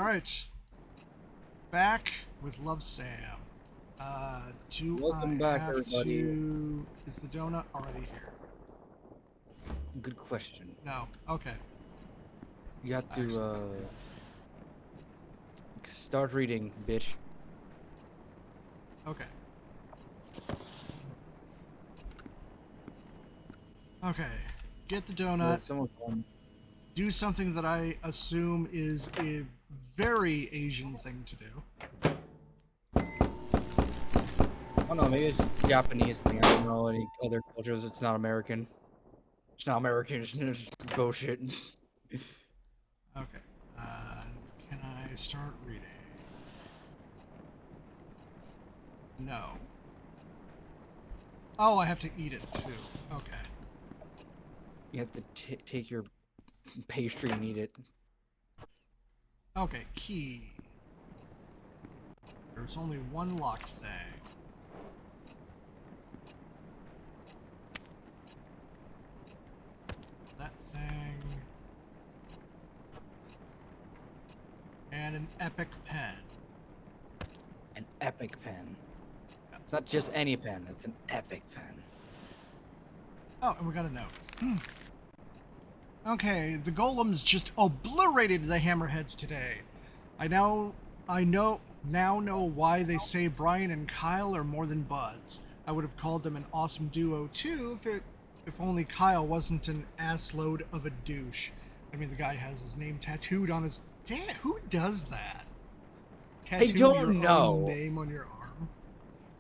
Alright. Back with Love Sam. Do Welcome I back, have everybody. to... Is the donut already here? Good question. No. Okay. You have Actually, to start reading, bitch. okay. Okay. Get the donut. Someone called Do something that I assume is a very Asian thing to do. Oh no, maybe it's a Japanese thing. I don't know any other cultures. It's not American. It's not American. It's just bullshit. Okay. Can I start reading? No. Oh, I have to eat it too. Okay. You have to take your pastry and eat it. Okay, key. There's only one locked thing. That thing. And an epic pen. An epic pen. Yeah. It's not just any pen. It's an epic pen. Oh, and we got a note. Okay, the golems just obliterated the hammerheads today. I now know why they say Brian and Kyle are more than buds. I would have called them an awesome duo too if only Kyle wasn't an assload of a douche. I mean, the guy has his name tattooed on his... Damn, who does that? Tattoo don't your know. own name on your arm?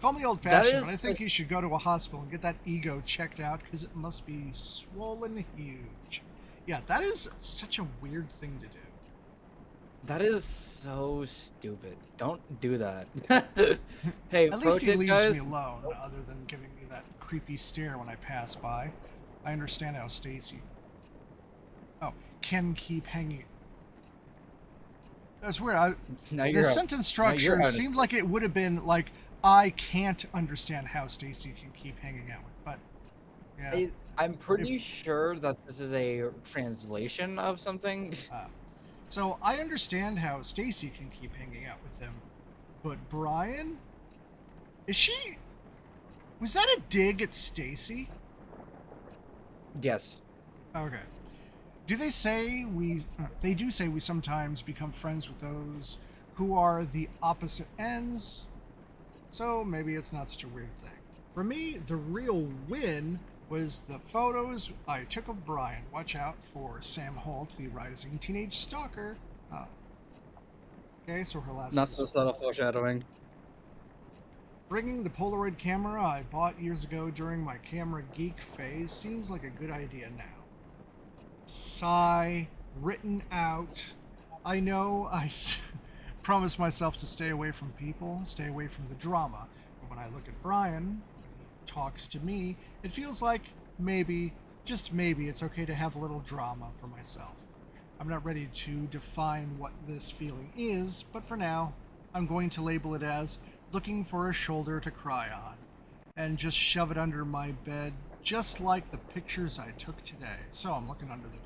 Call me old-fashioned, but I think like... you should go to a hospital and get that ego checked out because it must be swollen huge. Yeah, that is such a weird thing to do. That is so stupid. Don't do that. Hey, At pro least he tip, leaves guys. me alone, other than giving me that creepy stare when I pass by. I understand how Stacy... Oh, can keep hanging... That's weird. The sentence structure seemed like it would have been like, I can't understand how Stacy can keep hanging out with, but... Yeah. I'm pretty sure that this is a translation of something. So I understand how Stacy can keep hanging out with him, but Brian? Is she... Was that a dig at Stacy? Yes. Okay. Do they say we... They do say we sometimes become friends with those who are the opposite ends, so maybe it's not such a weird thing. For me, the real win was the photos I took of Brian. Watch out for Sam Holt, the rising teenage stalker. Okay, so her last... Not so subtle foreshadowing. Bringing the Polaroid camera I bought years ago during my camera geek phase seems like a good idea now. Sigh, written out. I know I promised myself to stay away from people, stay away from the drama, but when I look at Brian, talks to me, it feels like maybe, just maybe, it's okay to have a little drama for myself. I'm not ready to define what this feeling is, but for now, I'm going to label it as looking for a shoulder to cry on, and just shove it under my bed, just like the pictures I took today. So I'm looking under the bed.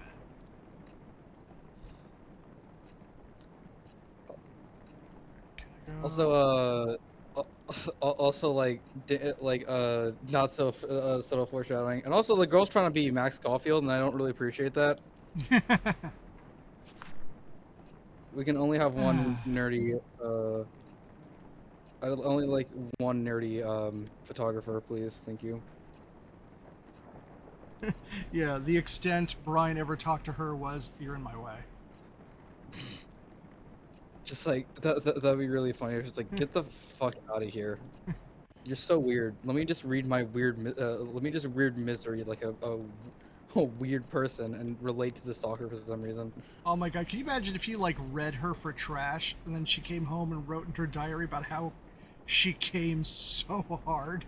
Also, not so subtle foreshadowing, and also the girl's trying to be Max Caulfield, and I don't really appreciate that. We can only have one nerdy. I'd only like one nerdy photographer, please. Thank you. Yeah, the extent Brian ever talked to her was, "You're in my way." Just like that'd be really funny. It's just like, get the fuck out of here. You're so weird. Let me just read my weird. Let me just weird misery like a weird person and relate to the stalker for some reason. Oh my god, can you imagine if you like read her for trash and then she came home and wrote in her diary about how she came so hard?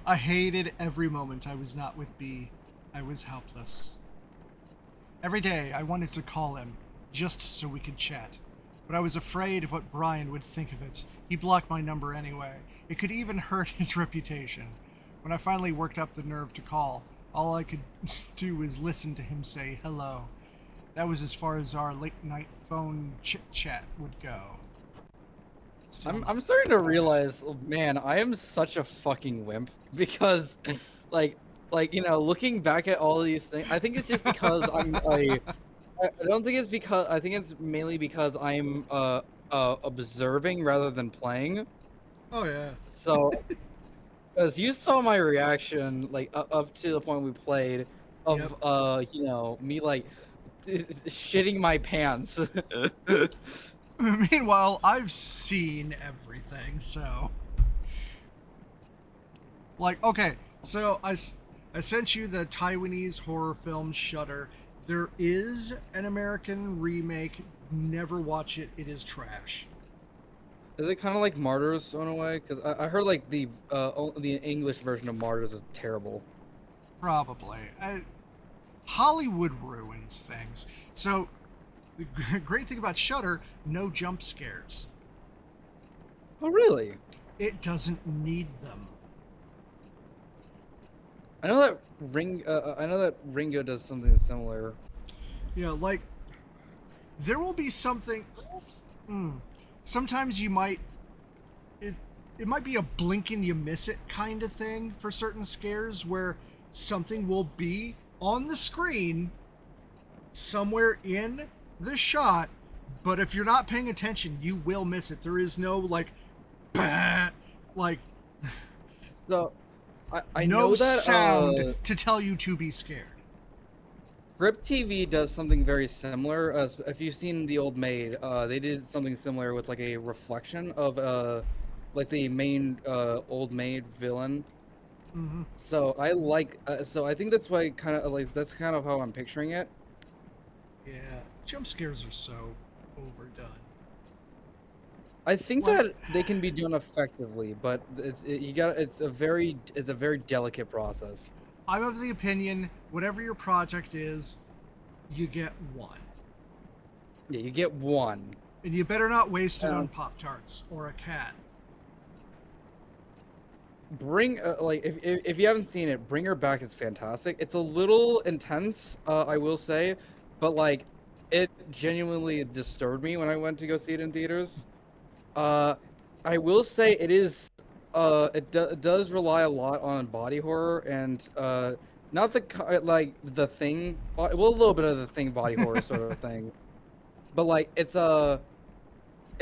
I hated every moment I was not with B. I was helpless. Every day I wanted to call him, just so we could chat. But I was afraid of what Brian would think of it. He blocked my number anyway. It could even hurt his reputation. When I finally worked up the nerve to call, All I could do was listen to him say hello. That was as far as our late night phone chit chat would go. Still not. I'm starting to realize, oh, man, I am such a fucking wimp because, like, looking back at all these things, I think it's just because I don't think it's because I think it's mainly because I'm observing rather than playing. Oh yeah. So, because you saw my reaction, like up to the point we played, Yep. of me like shitting my pants. Meanwhile, I've seen everything, so like okay, so I sent you the Taiwanese horror film Shudder. There is an American remake. Never watch it. It is trash. Is it kind of like Martyrs in a way? Because I heard like the English version of Martyrs is terrible. Probably. Hollywood ruins things. So the great thing about Shudder, no jump scares. Oh really? It doesn't need them. I know that Ringo does something similar. Yeah, like there will be something. Hmm, sometimes you might it it might be a blink and you miss it kind of thing for certain scares where something will be on the screen somewhere in the shot, but if you're not paying attention, you will miss it. There is no like, bah, like So I no know that sound to tell you to be scared. Grip TV does something very similar. If you've seen The Old Maid, they did something similar with like a reflection of like the main Old Maid villain. Hmm. So I like so I think that's why kind of like that's kind of how I'm picturing it. Yeah, jump scares are so overdone. I think Like that they can be done effectively, but you got it's a very delicate process. I'm of the opinion, whatever your project is, you get one. Yeah, you get one. And you better not waste it Uh, on Pop Tarts or a cat. Bring like if you haven't seen it, Bring Her Back is fantastic. It's a little intense, I will say, but like it genuinely disturbed me when I went to go see it in theaters. Uh, I will say it does rely a lot on body horror and not like the thing, well, a little bit of the thing body horror sort of thing, but like it's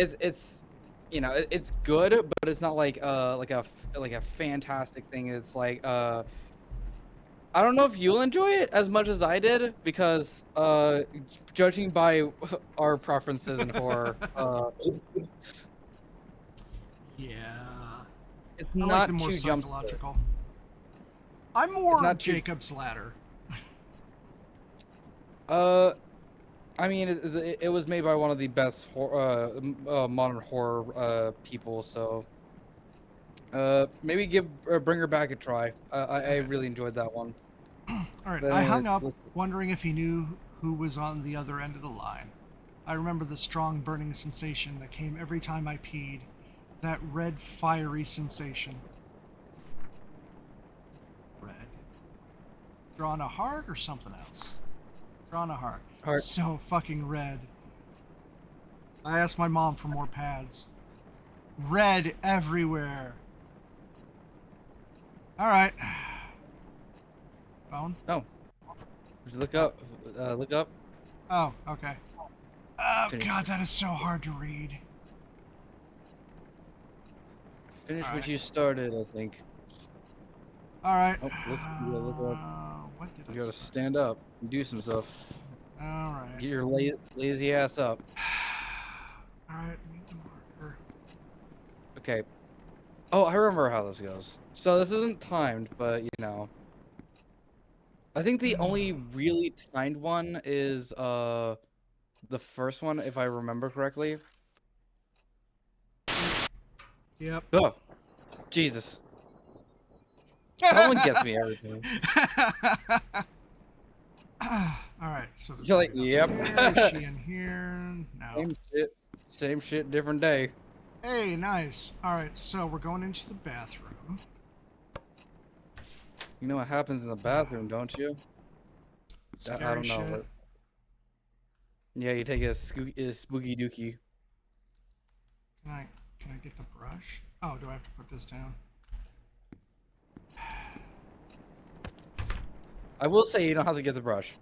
it's good, but it's not like like a fantastic thing. It's like I don't know if you'll enjoy it as much as I did because judging by our preferences in horror, Yeah. it's I like the not more too jump scary. psychological. I'm It's more not too Jacob's Ladder. uh I mean it was made by one of the best modern horror people, so maybe give Bring Her Back a try. I Okay. really enjoyed that one. All right. But I anyways, hung up wondering if he knew who was on the other end of the line. I remember the strong burning sensation that came every time I peed. That red fiery sensation. Red. Drawn a heart or something else? Drawn a heart. heart. So fucking red. I asked my mom for more pads. Red everywhere. All right. Phone? No, look Oh. up. Look up. Oh, okay. Oh, Finish. God, that is so hard to read. Finish All what right. you started. I think. All right. Oh, let's look up. What did You I gotta start? stand up and do some stuff. All right. Get your lazy ass up. All right. Need the marker. Okay. Oh, I remember how this goes. So this isn't timed, but I think the only really timed one is the first one, if I remember correctly. Yep. Oh, Jesus. That one gets me every time. All right. So there's You're gonna like, be nothing yep. here. Is she in here? No. Same shit. Same shit, different day. Hey, nice. All right. So we're going into the bathroom. You know what happens in the bathroom, don't you? I Scary don't know, shit. but yeah, you take a spooky dookie. Can I can I get the brush? Oh, do I have to put this down? I will say you don't have to get the brush.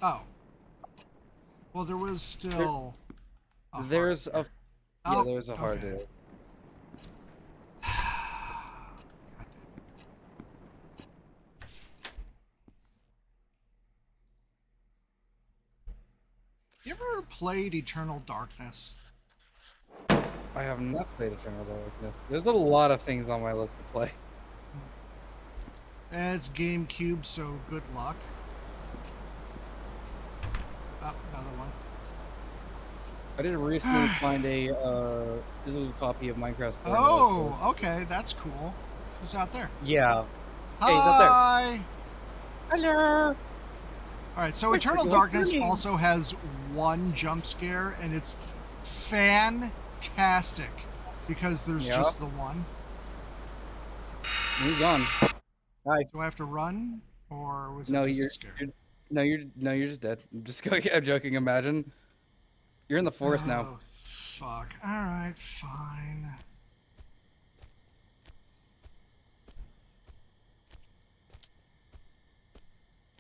Oh. Well, there was There, still a heart there's a there. yeah, Oh, there's a heart okay. there. God damn. You ever played Eternal Darkness? I have not played Eternal Darkness. There's a lot of things on my list to play. It's GameCube, so good luck. Oh, another one. I did recently find a physical copy of Minecraft Story Mode, of course. Oh, okay, that's cool. Who's out there? Yeah. Hey, he's out there. Hi! Hello. Alright, so Wait, Eternal you like Darkness running? also has one jump scare, and it's fantastic because there's Yeah. just the one. He's gone. Hi. Do I have to run, or was No, that just a scare? you're just dead. I'm just I'm joking. Imagine you're in the forest now. Oh, fuck. Alright, fine.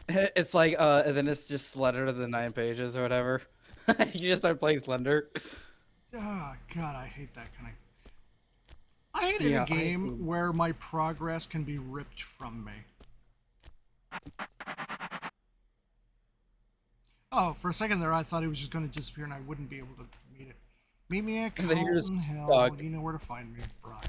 It's like and then it's just Slender to the 9 pages or whatever. You just start playing Slender. Oh, God, I hate that kind of. I hate in a Yeah, I game where my progress can be ripped from me. Oh, for a second there, I thought he was just going to disappear and I wouldn't be able to meet it. Meet me at and then you're just Calton Hill. stuck. You know where to find me, Brian.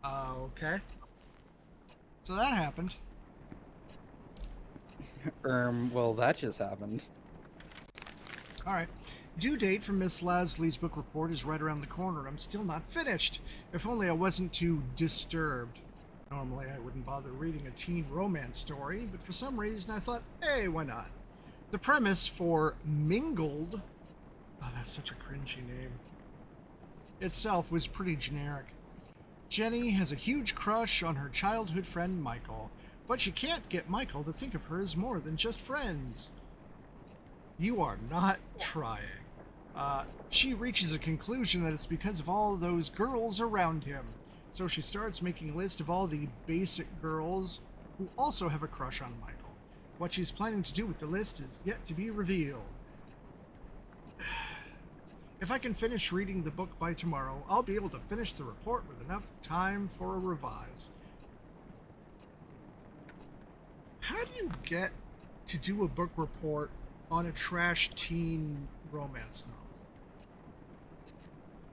Okay. So that happened. Well, that just happened. All right. Due date for Miss Lasley's book report is right around the corner. I'm still not finished. If only I wasn't too disturbed. Normally, I wouldn't bother reading a teen romance story, but for some reason I thought, hey, why not? The premise for Mingled, oh, that's such a cringy name, itself was pretty generic. Jenny has a huge crush on her childhood friend Michael, but she can't get Michael to think of her as more than just friends. You are not trying. She reaches a conclusion that it's because of all those girls around him. So she starts making a list of all the basic girls who also have a crush on Michael. What she's planning to do with the list is yet to be revealed. If I can finish reading the book by tomorrow, I'll be able to finish the report with enough time for a revise. How do you get to do a book report on a trash teen romance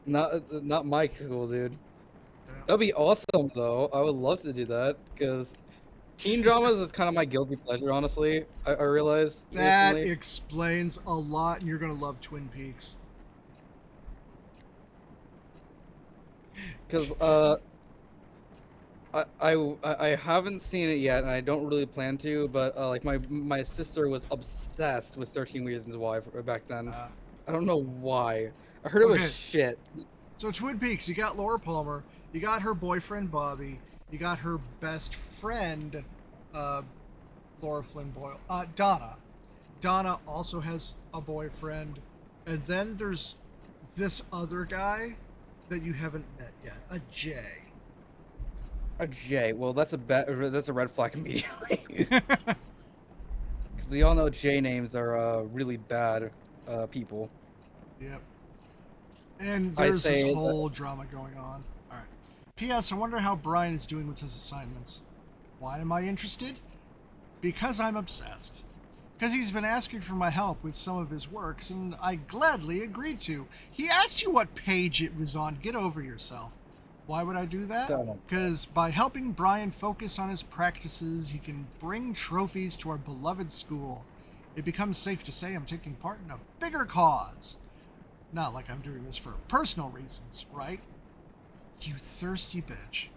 novel? Not my school, dude. Yeah. That'd be awesome, though. I would love to do that because teen dramas is kind of my guilty pleasure, honestly. I realized That recently explains a lot, and you're going to love Twin Peaks. because I haven't seen it yet, and I don't really plan to. But like my sister was obsessed with 13 Reasons Why back then. I don't know why. I heard it was Okay, shit. so Twin Peaks, you got Laura Palmer, you got her boyfriend Bobby, you got her best friend, Laura Flynn Boyle, Donna. Donna also has a boyfriend, and then there's this other guy that you haven't met yet, a Jay. A J. Well, that's a red flag immediately. Because we all know J names are really bad people. Yep. And I there's this say whole drama going on. Alright. P.S. I wonder how Brian is doing with his assignments. Why am I interested? Because I'm obsessed. Because he's been asking for my help with some of his works, and I gladly agreed to. He asked you what page it was on. Get over yourself. Why would I do that? Because by helping Brian focus on his practices, he can bring trophies to our beloved school. It becomes safe to say I'm taking part in a bigger cause. Not like I'm doing this for personal reasons, right? You thirsty bitch.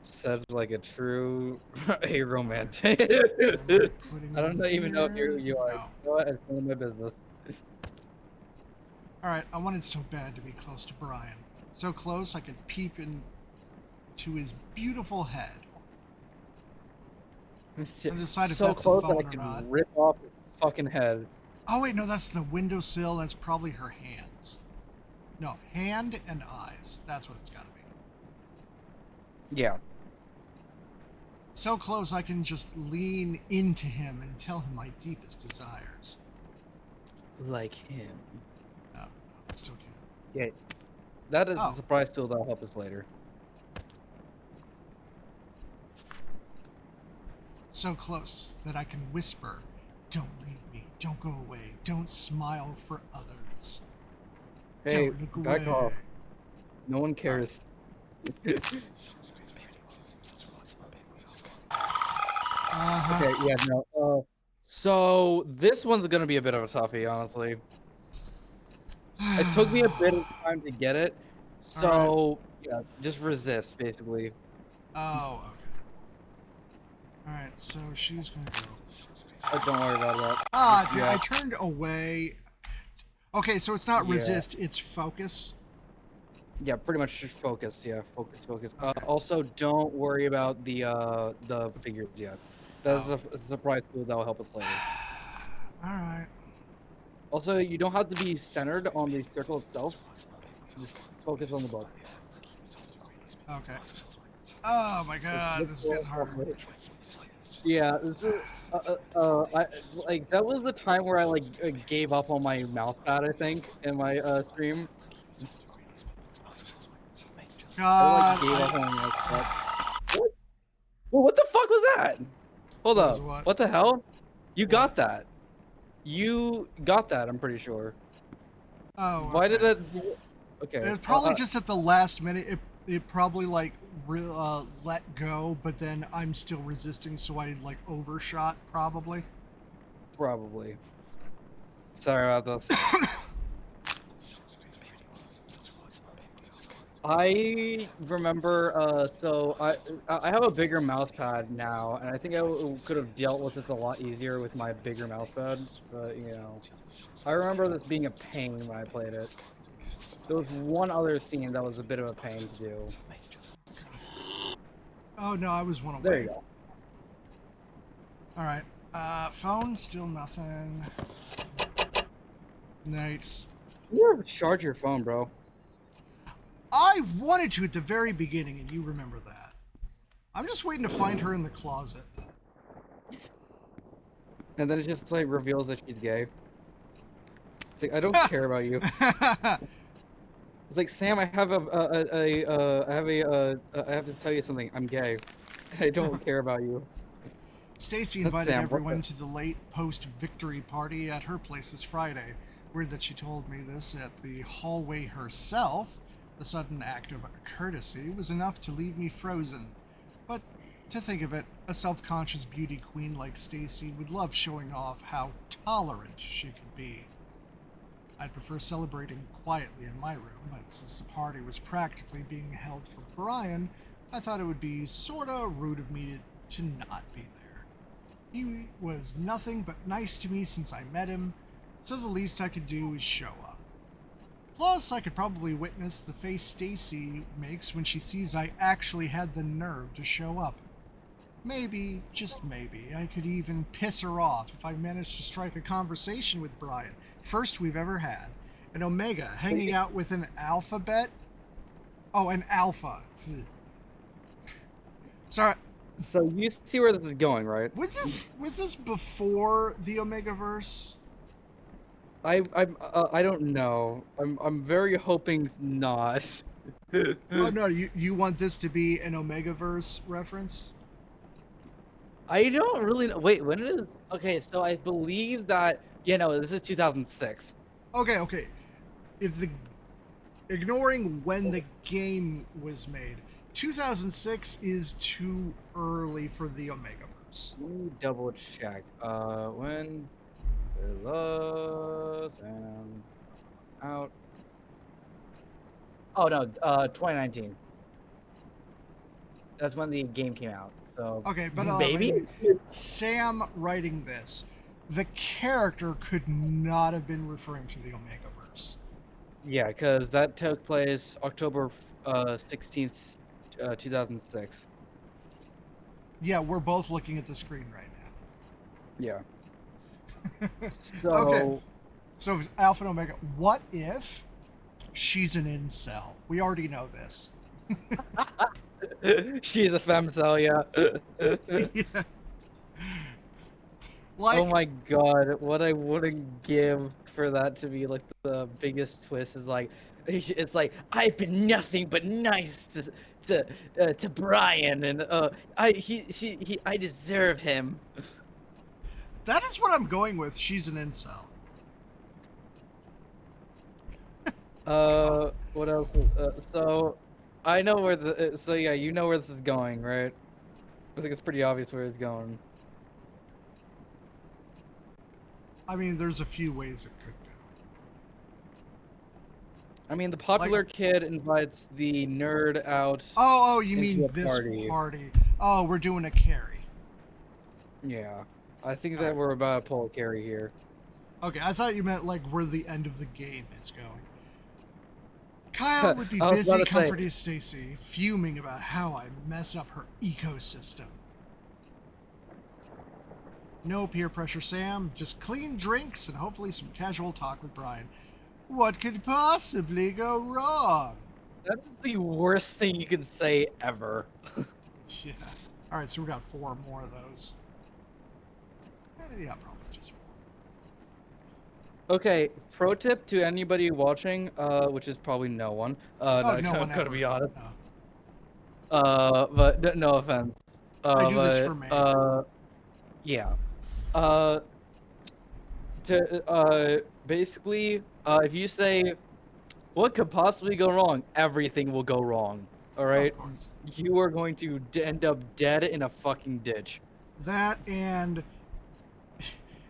Said like a true a romantic. I don't even know if you're who you are. No. You know what? It's none of my business. Alright, I wanted so bad to be close to Brian. So close I could peep into his beautiful head Shit, and decide if so that's the close that I phone or could not. rip off his fucking head. Oh wait, no, that's the windowsill. That's probably her hands. No, hand and eyes. That's what it's gotta be. Yeah. So close I can just lean into him and tell him my deepest desires. Like him. No, still can't. Yeah. That is a Oh, surprise tool that'll help us later. so close that I can whisper, "Don't leave me. Don't go away. Don't smile for others. Hey, Don't look back away." off. No one cares. Uh-huh. Okay, yeah, no. So this one's gonna be a bit of a toughie, honestly. It took me a bit of time to get it, All right. so yeah, just resist, basically. Oh, okay. All right, so she's gonna go. Don't worry about that. Ah, dude, Yeah, I turned away. Okay, so it's not yeah, resist, it's focus. yeah. Pretty much just focus. Yeah, focus, focus. Okay. Also, don't worry about the figures yet. That's Oh. a surprise tool that will help us later. All right. Also, you don't have to be centered on the circle itself. Just focus on the book. Okay. Oh my It's God, this is getting harder. Yeah, this is, like that was the time where I like gave up on my mouse pad, I think, in my stream. I God, like gave up on my mouse pad. I. What? Well, what the fuck was that? Hold What was up. what? What the hell? You What? got that. You got that, I'm pretty sure. Oh, Why did okay. that? Okay. It was probably just at the last minute. It probably like let go, but then I'm still resisting, so I like overshot probably. Probably. Sorry about this. I remember, so I have a bigger mouse pad now, and I think I could have dealt with this a lot easier with my bigger mouse pad, but you know, I remember this being a pain when I played it. There was one other scene that was a bit of a pain to do. Oh no, I was one There away. you go. All right. Phone, still nothing. Nice. You never charge your phone, bro. I wanted to at the very beginning, and you remember that. I'm just waiting to find her in the closet. And then it just like reveals that she's gay. It's like I don't care about you. It's like Sam, I have I have to tell you something. I'm gay. I don't care about you. Stacy That's invited Sam. What the? everyone to the late post-victory party at her place this Friday. Weird that she told me this at the hallway herself. The sudden act of courtesy was enough to leave me frozen. But to think of it, a self-conscious beauty queen like Stacy would love showing off how tolerant she could be. I'd prefer celebrating quietly in my room, but since the party was practically being held for Brian, I thought it would be sorta rude of me to not be there. He was nothing but nice to me since I met him, so the least I could do is show up. Plus, I could probably witness the face Stacy makes when she sees I actually had the nerve to show up. Maybe, just maybe, I could even piss her off if I managed to strike a conversation with Brian, first we've ever had. An Omega hanging out with an alphabet. Oh, an alpha. Sorry, So you see where this is going, right? was this before the Omegaverse? I don't know. I'm very hoping not. Oh no, you want this to be an Omegaverse reference? I don't really know. Wait, when it is? Okay, so I believe that. Yeah, no, this is 2006. Okay. If the ignoring when the game was made, 2006 is too early for the Omegaverse. Let me double check. When it was and out. Oh no, 2019. That's when the game came out. So Okay, but maybe. Sam writing this, the character could not have been referring to the Omegaverse. Yeah, because that took place October 16th, 2006. Yeah, we're both looking at the screen right Yeah. now. Okay, So so Alpha and Omega, what if she's an incel? We already know this. she's a femcel, yeah. Yeah. Oh Like, my god, what I wouldn't give for that to be like the biggest twist is like it's like I've been nothing but nice to Brian and I deserve him. that is what I'm going with. She's an incel. God. What else? So I know where the so yeah, you know where this is going, right? I think it's pretty obvious where it's going. I mean, there's a few ways it could go. I mean, the Like, popular kid invites the nerd out oh, you into mean a this party. party? Oh, we're doing a carry. Yeah, I think All that right. we're about to pull a carry here. Okay, I thought you meant like where the end of the game is going. Kyle would be I was about busy to say, comforting Stacy, fuming about how I mess up her ecosystem. No peer pressure, Sam. Just clean drinks and hopefully some casual talk with Brian. What could possibly go wrong? that is the worst thing you can say ever. Yeah. All right, so we got 4 more of those. Yeah, probably just 4. Okay, pro tip to anybody watching, which is probably no one. Oh, No, no one gotta ever. be honest. No. But no offense. I do this But for me. yeah. Uh, basically, if you say what could possibly go wrong, everything will go wrong. All Of right, course. you are going to end up dead in a fucking ditch. That and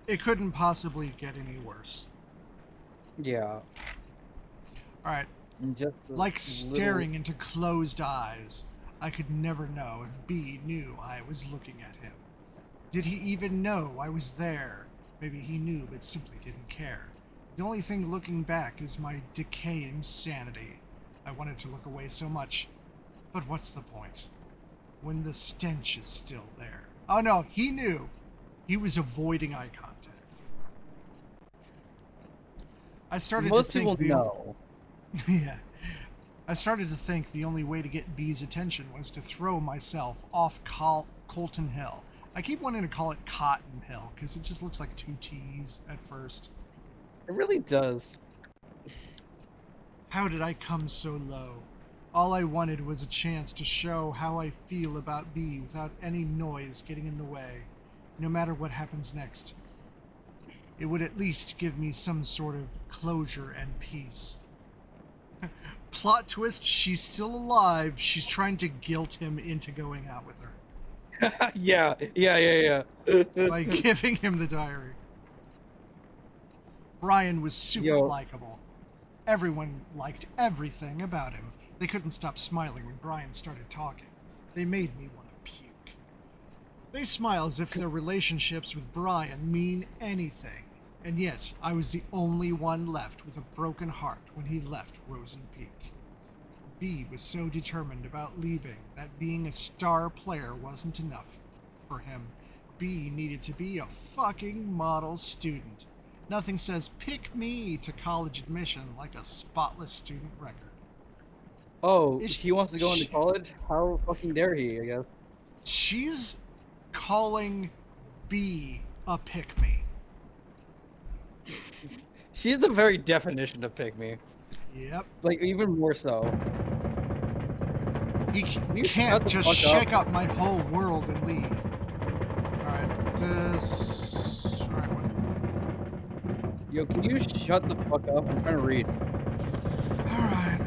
it couldn't possibly get any worse. Yeah, All right, just a like little. staring into closed eyes. I could never know if B knew I was looking at him. Did he even know I was there? Maybe he knew but simply didn't care. The only thing looking back is my decaying sanity. I wanted to look away so much, but what's the point? When the stench is still there. Oh no, he knew. He was avoiding eye contact. I started Most to think people know. yeah. I started to think the only way to get B's attention was to throw myself off Colton Hill. I keep wanting to call it Cotton Hill because it just looks like 2 T's at first. It really does. How did I come so low? All I wanted was a chance to show how I feel about B without any noise getting in the way. No matter what happens next, it would at least give me some sort of closure and peace. Plot twist, she's still alive. She's trying to guilt him into going out with her Yeah. by giving him the diary. Brian was super Yo, likable. Everyone liked everything about him. They couldn't stop smiling when Brian started talking. They made me want to puke. They smile as if their relationships with Brian mean anything. And yet, I was the only one left with a broken heart when he left Rosen Peak. B was so determined about leaving that being a star player wasn't enough for him. B needed to be a fucking model student. Nothing says pick me to college admission like a spotless student record. oh, Is he wants to go into she- college? How fucking dare he, I guess. She's calling B a pick me. She's the very definition of pick me. Yep. Like, even more so. He You can't shut the just fuck up. shake up my whole world and leave. Alright, this. Alright, what? Yo, can you shut the fuck up? I'm trying to read. Alright.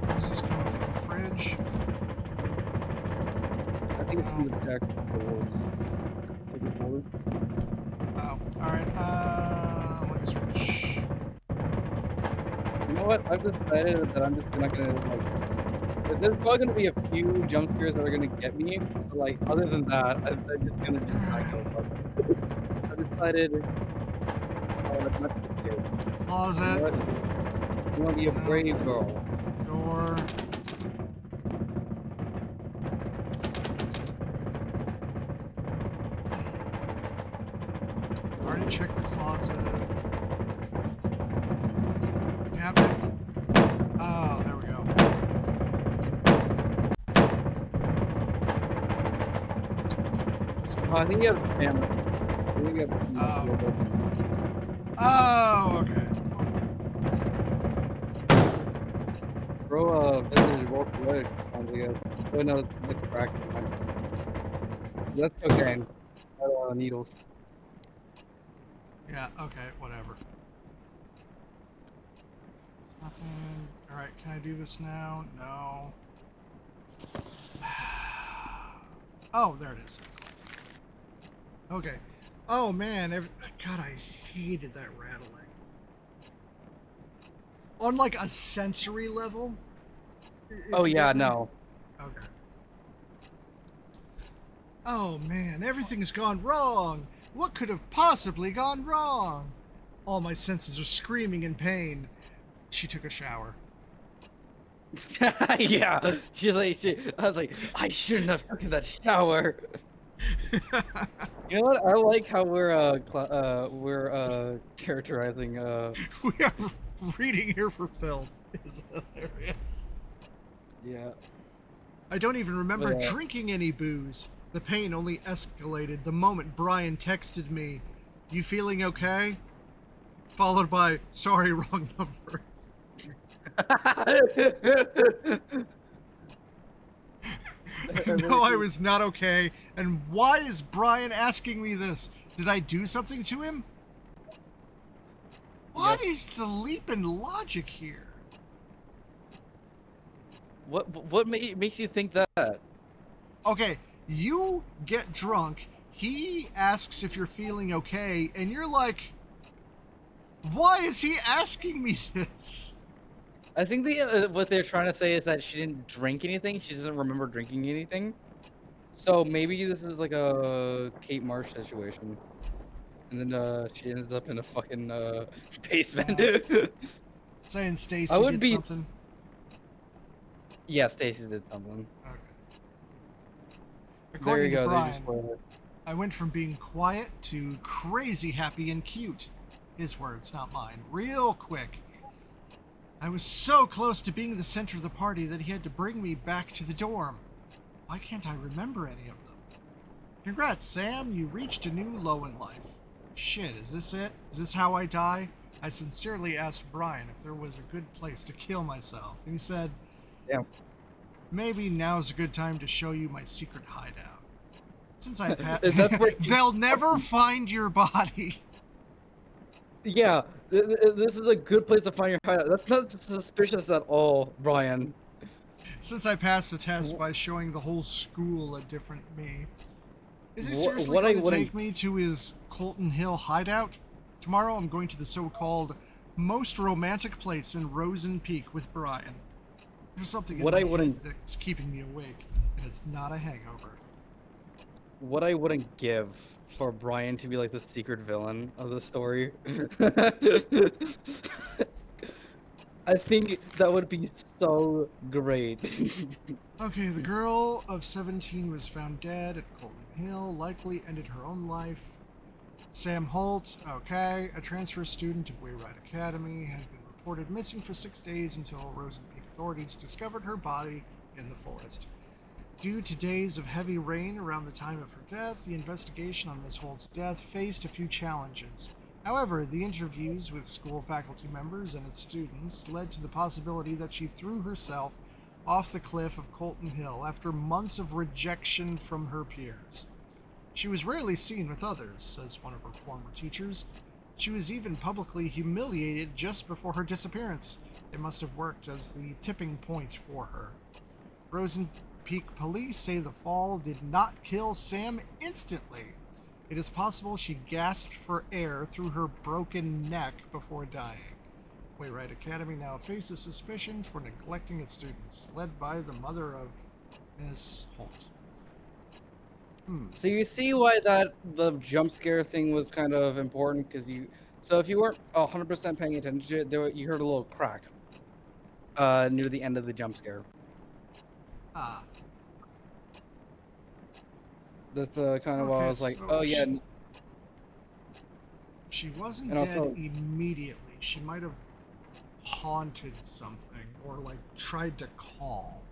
Where's this coming from? Fridge? I think it's from the deck boards. Take it forward. Oh, alright. Let's switch. You know what? I've decided that I'm just not gonna, like... There's probably gonna be a few jump scares that are gonna get me, but, like, other than that, I'm just gonna just not go fuck it. I've decided... Oh, that's not too good. You know Closet. what? You want to be a No. brave girl. Door. Already checked the closet. Cabinet. Oh, there we go. Let's go I think you to- have camera. I think you have. Oh, okay. Bro, visited Walter White. Oh no, that's crack. That's cocaine. Needles. Yeah, okay, whatever. Nothing. Alright, can I do this now? No. Oh, there it is. Okay. Oh man, God, I hated that rattling. On like a sensory level? Oh If you yeah, get me? no. Okay. Oh man, everything's gone wrong! What could have possibly gone wrong? All my senses are screaming in pain. She took a shower. Yeah, I was like, I shouldn't have taken that shower. You know what? I like how we're characterizing We are reading here for filth. It's hilarious. yeah. I don't even remember But, drinking any booze. The pain only escalated the moment Brian texted me, "You feeling okay?" Followed by, "Sorry, wrong number." I know I was not okay, and why is Brian asking me this? Did I do something to him? What Yep. is the leap in logic here? What makes you think that? Okay, you get drunk, he asks if you're feeling okay, and you're like, why is he asking me this? I think what they're trying to say is that she didn't drink anything. She doesn't remember drinking anything. So maybe this is like a Kate Marsh situation, and then she ends up in a fucking basement. Saying I Stacy would did be. something. Yeah, Stacy did something. Okay. There you According to go. They just Brian, I went from being quiet to crazy happy and cute. His words, not mine. Real quick. I was so close to being the center of the party that he had to bring me back to the dorm. Why can't I remember any of them? Congrats, Sam. You reached a new low in life. Shit, is this it? Is this how I die? I sincerely asked Brian if there was a good place to kill myself. And he said, Damn. maybe now's a good time to show you my secret hideout. Since I That's where they'll never find your body. Yeah, this is a good place to find your hideout. That's not suspicious at all, Brian. Since I passed the test Wh- by showing the whole school a different me. Is he What, seriously what I going to wouldn't. take me to his Colton Hill hideout? Tomorrow I'm going to the so-called most romantic place in Rosen Peak with Brian. There's something in What my I head wouldn't. that's keeping me awake, and it's not a hangover. What I wouldn't give for Brian to be like the secret villain of the story. I think that would be so great. Okay, the girl of 17 was found dead at Colton Hill, likely ended her own life. Sam Holt, okay, a transfer student of Wayride Academy, had been reported missing for 6 days until Rosen Peak authorities discovered her body in the forest. Due to days of heavy rain around the time of her death, the investigation on Miss Holt's death faced a few challenges. However, the interviews with school faculty members and its students led to the possibility that she threw herself off the cliff of Colton Hill after months of rejection from her peers. She was rarely seen with others, says one of her former teachers. She was even publicly humiliated just before her disappearance. It must have worked as the tipping point for her. Rosen Peak police say the fall did not kill Sam instantly. It is possible she gasped for air through her broken neck before dying. Wayride Academy now faces suspicion for neglecting its students, led by the mother of Miss Holt. So you see why the jump scare thing was kind of important, because so if you weren't 100% paying attention to it, you heard a little crack. near the end of the jump scare. Ah. That's kind of why I Okay, was like, so oh yeah, she wasn't and dead also immediately. She might have haunted something or like tried to call.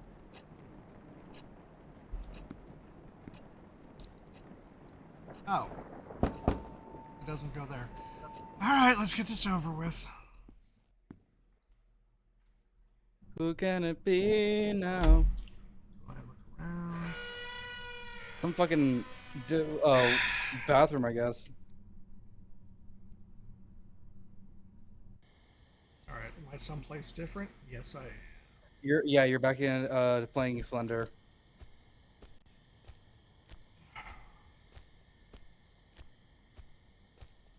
Oh. It doesn't go there. Alright, let's get this over with. who can it be now? Do I look around? Some fucking bathroom, I guess. Alright, am I someplace different? Yes, I. You're back in playing Slender.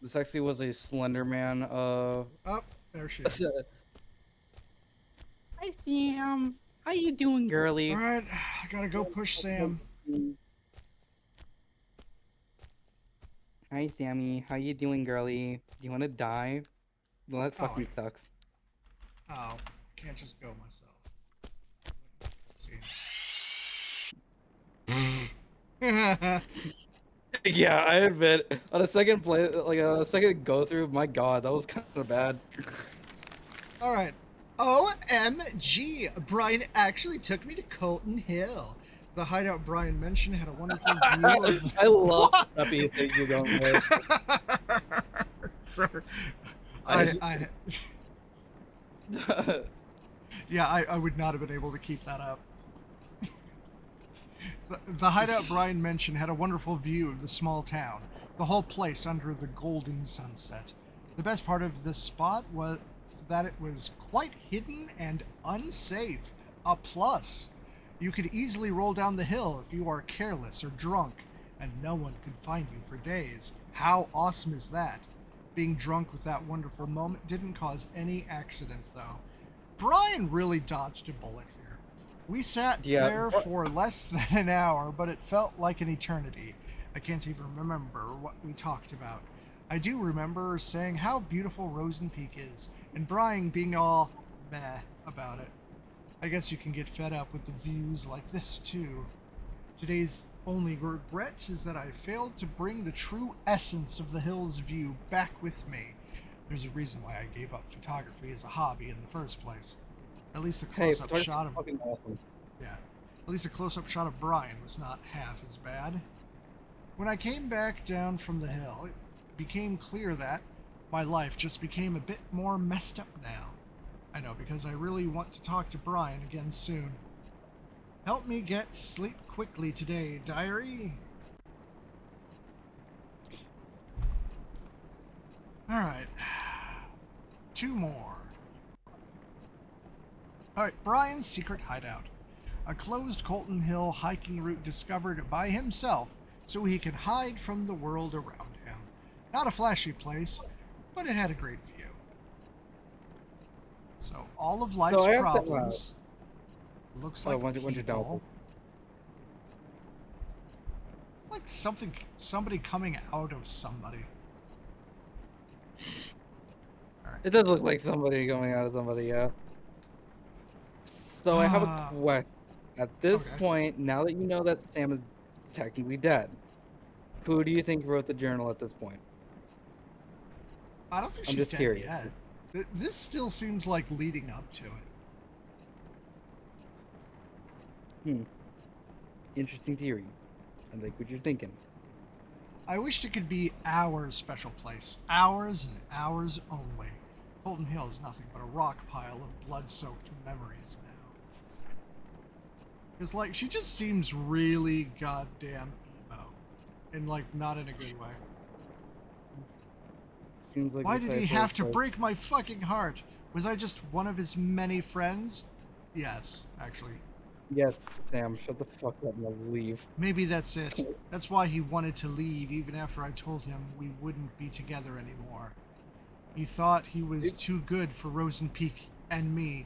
This actually was a Slender Man. Oh, there she is. Hi Sam, how you doing, girly? Alright, I gotta go push Sam. Hi Sammy, how you doing, girly? Do you want to die? Well, that Oh, fucking sucks. I can't just go myself. Let's Yeah, I admit, on a second play, like on a second go through, my god, that was kind of bad. Alright. OMG! Brian actually took me to Colton Hill. The hideout Brian mentioned had a wonderful view of the. I love What? the preppy thing you're going with. Sir, I, yeah, I would not have been able to keep that up. The hideout Brian mentioned had a wonderful view of the small town, the whole place under the golden sunset. The best part of this spot was that it was quite hidden and unsafe. A plus. You could easily roll down the hill if you are careless or drunk, and no one could find you for days. How awesome is that? Being drunk with that wonderful moment didn't cause any accident, though. Brian really dodged a bullet here. We sat yeah, there for less than an hour, but it felt like an eternity. I can't even remember what we talked about. I do remember saying how beautiful Rosen Peak is, and Brian being all meh about it. I guess you can get fed up with the views like this too. Today's only regret is that I failed to bring the true essence of the hill's view back with me. There's a reason why I gave up photography as a hobby in the first place. At least a close-up shot of fucking awesome. yeah, at least a close-up shot of Brian was not half as bad. When I came back down from the hill, it became clear that my life just became a bit more messed up now. I know, because I really want to talk to Brian again soon. Help me get sleep quickly today, diary. Alright. 2 more. Alright, Brian's secret hideout. A closed Colton Hill hiking route discovered by himself so he can hide from the world around him. Not a flashy place, but it had a great view. So all of life's problems. Looks like once you're done with people. It's like somebody coming out of somebody. It does look like somebody going out of somebody, yeah. So I have a question. At this Okay. point, now that you know that Sam is technically dead, who do you think wrote the journal at this point? I don't think I'm she's just dead curious. yet. This still seems like leading up to it. Interesting theory. I like what you're thinking. I wished it could be our special place. Ours and ours only. Colton Hill is nothing but a rock pile of blood-soaked memories now. Because, like, she just seems really goddamn emo. And, like, not in a good way. Seems like Why did he have to break my fucking heart? Was I just one of his many friends? Yes, actually. Yes, Sam, shut the fuck up and leave. Maybe that's it. That's why he wanted to leave even after I told him we wouldn't be together anymore. He thought he was too good for Rosen Peak and me.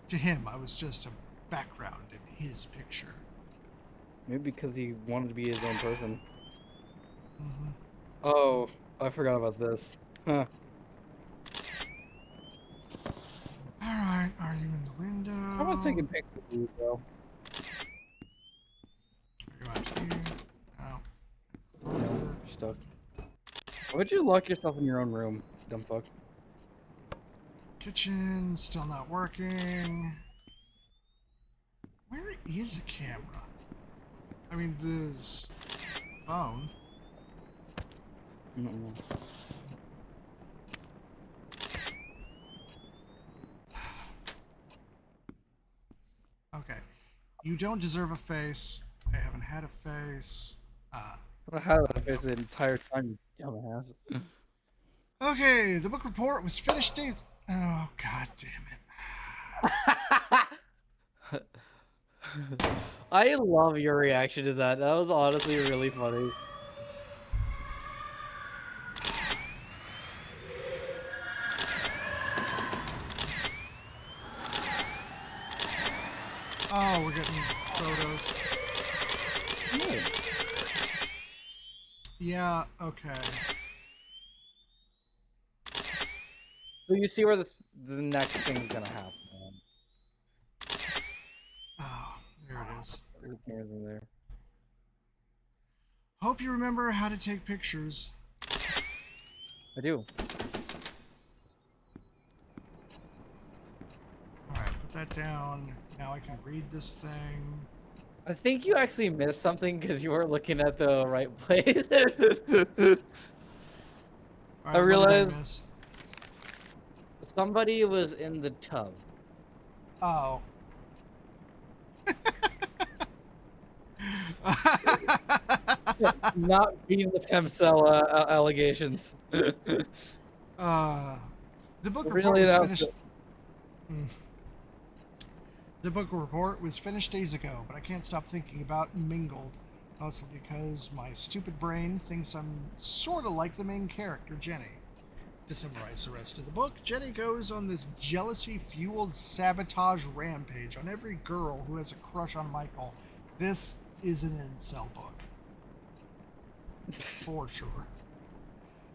To him, I was just a background in his picture. Maybe because he wanted to be his own person. Mm-hmm. Oh, I forgot about this. Huh. All Are you in the window? I was taking pictures of you, bro. Are you out here? Oh. Close No, it. you're stuck. Why would you lock yourself in your own room, dumb fuck? Kitchen, still not working. Where is a camera? I mean, this phone. Mm-mm. Okay. You don't deserve a face. I haven't had a face. I had I that face the entire time, you dumbass. Okay, the book report was finished days. Oh, god damn I love your reaction to that. That was honestly really funny. it. Oh, we're getting photos. Yeah, okay. So you see where the next thing's gonna happen. Oh, there it is. Here and there. Hope you remember how to take pictures. I do. Alright, put that down. Now I can read this thing. I think you actually missed something because you weren't looking at the right place. I Alright, what did I realized miss? somebody was in the tub. Oh. Not being the femcel allegations. uh, the book report Really, was that finished. The book report was finished days ago, but I can't stop thinking about Mingled. Mostly because my stupid brain thinks I'm sort of like the main character, Jenny. To summarize the rest of the book, Jenny goes on this jealousy-fueled sabotage rampage on every girl who has a crush on Michael. This is an incel book. For sure.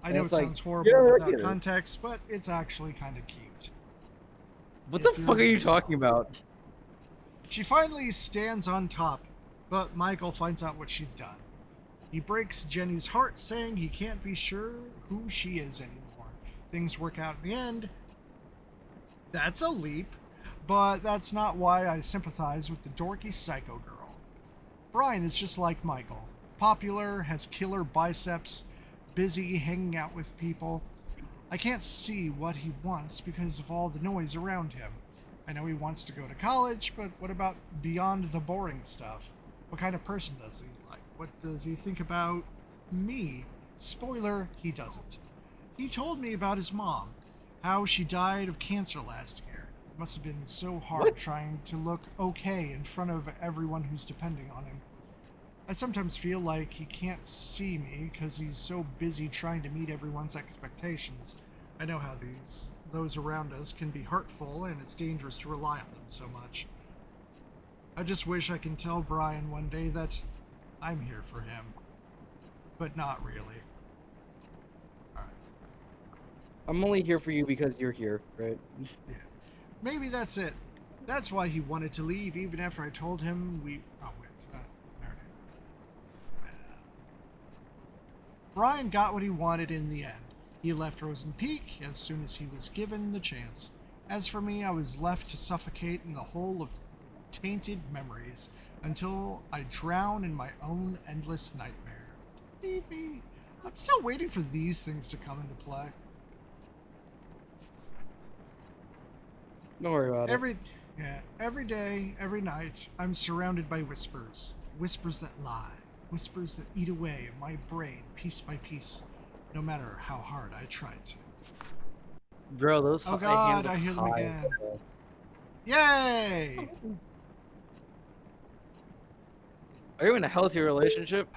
I know it it's like, sounds horrible yeah, I without get it. context, but it's actually kind of cute. What If the you're fuck are an you incel. talking about? She finally stands on top, but Michael finds out what she's done. He breaks Jenny's heart, saying he can't be sure who she is anymore. Things work out in the end. That's a leap, but that's not why I sympathize with the dorky psycho girl. Brian is just like Michael. Popular, has killer biceps, busy hanging out with people. I can't see what he wants because of all the noise around him. I know he wants to go to college, but what about beyond the boring stuff? What kind of person does he like? What does he think about me? Spoiler, he doesn't. He told me about his mom, how she died of cancer last year. It must have been so hard trying to look okay in front of everyone who's depending on him. I sometimes feel like he can't see me because he's so busy trying to meet everyone's expectations. I know how those around us can be hurtful, and it's dangerous to rely on them so much. I just wish I can tell Brian one day that I'm here for him. But not really. Alright. I'm only here for you because you're here, right? Yeah. Maybe that's it. That's why he wanted to leave, even after I told him we... Oh, wait. I already know that. Brian got what he wanted in the end. He left Rosen Peak as soon as he was given the chance. As for me, I was left to suffocate in the hole of tainted memories until I drown in my own endless nightmare. Need me. I'm still waiting for these things to come into play. Don't worry about it. Every day, every night, I'm surrounded by whispers. Whispers that lie. Whispers that eat away at my brain piece by piece, no matter how hard I try to. Bro, those Oh hands god, are I hear them high, again. bro. Yay! Are you in a healthy relationship?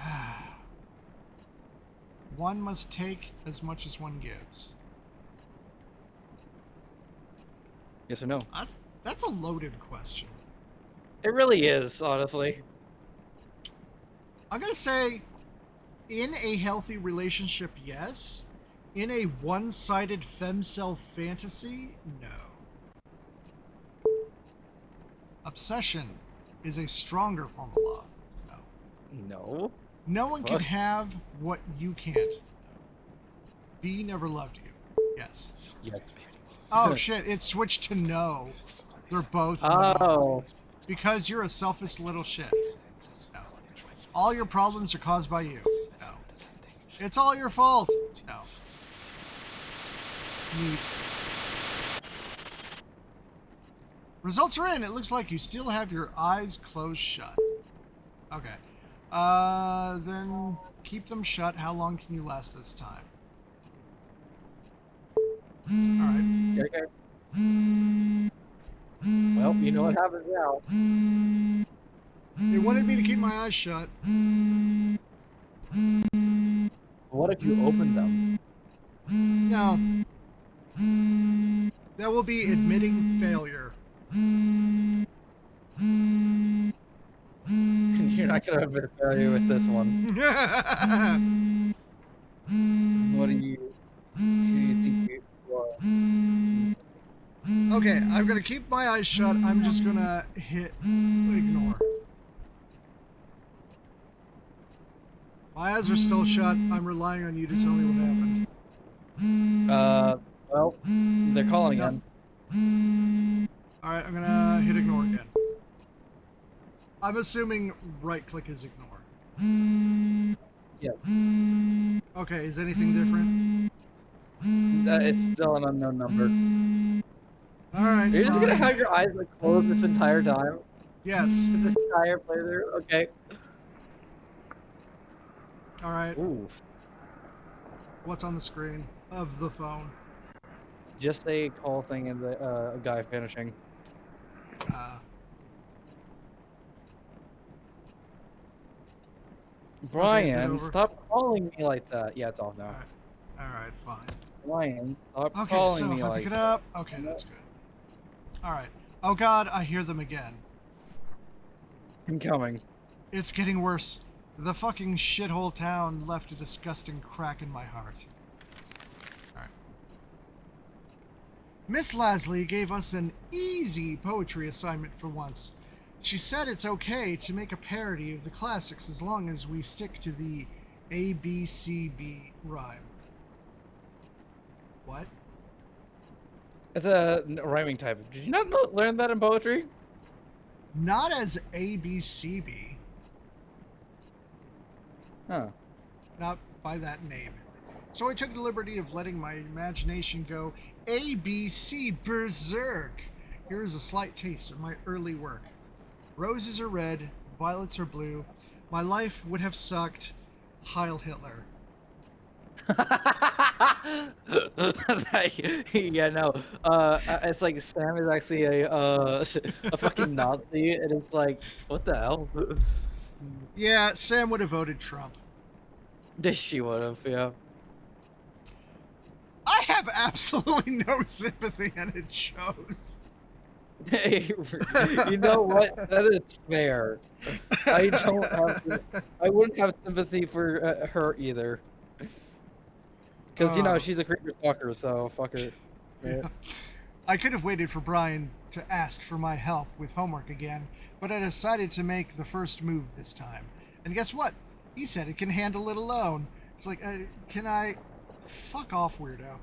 One must take as much as one gives. Yes or no? That's a loaded question. It really is, honestly. I'm gonna say, in a healthy relationship, yes. In a one-sided femcel fantasy, no. obsession is a stronger form of love. No. No. No one can Fuck. have what you can't. B never loved you. Yes. Yes. Oh shit, it switched to no. They're both no. Oh. Because you're a selfish little shit. No. All your problems are caused by you. No. It's all your fault. No. Neat. Results are in. It looks like you still have your eyes closed shut. Okay. Then keep them shut. How long can you last this time? Alright. Okay. Well, you know what happens now. They wanted me to keep my eyes shut. What if you open them? No. That will be admitting failure. You're not gonna have a failure with this one. What do you think you are? Okay, I'm gonna keep my eyes shut. I'm just gonna hit ignore. My eyes are still shut. I'm relying on you to tell me what happened. Well, they're calling Nothing. in. Alright, I'm gonna hit ignore again. I'm assuming right click is ignore. Yes. Okay, is anything different? It's still an unknown number. Alright, You're just gonna fine. have your eyes like closed this entire time? Yes. This entire playthrough? Okay. Alright, Ooh. what's on the screen of the phone? Just a call thing and the guy finishing. Brian, over? stop calling me like that. Yeah, it's off now. Alright, fine. Brian, stop Okay, calling so me if I like pick it that. up, okay, that's good. Alright. Oh god, I hear them again. I'm coming. It's getting worse. The fucking shithole town left a disgusting crack in my heart. Alright. Miss Lasley gave us an easy poetry assignment for once. She said it's okay to make a parody of the classics as long as we stick to the ABCB rhyme. What? It's a rhyming type. Did you not learn that in poetry? Not as ABCB. Huh. Not by that name. So I took the liberty of letting my imagination go ABC berserk. Here is a slight taste of my early work. Roses are red, violets are blue. My life would have sucked. Heil Hitler. Yeah, no. It's like Sam is actually a fucking Nazi, and it's like, what the hell? Yeah, Sam would have voted Trump. She would have, yeah. I have absolutely no sympathy, and it shows. Hey, you know what? That is fair. I don't have. I wouldn't have sympathy for her either. Because you know she's a creeper stalker, so fuck her. Yeah. I could have waited for Brian to ask for my help with homework again, but I decided to make the first move this time. And guess what? He said it can handle it alone. It's like, can I? Fuck off, weirdo.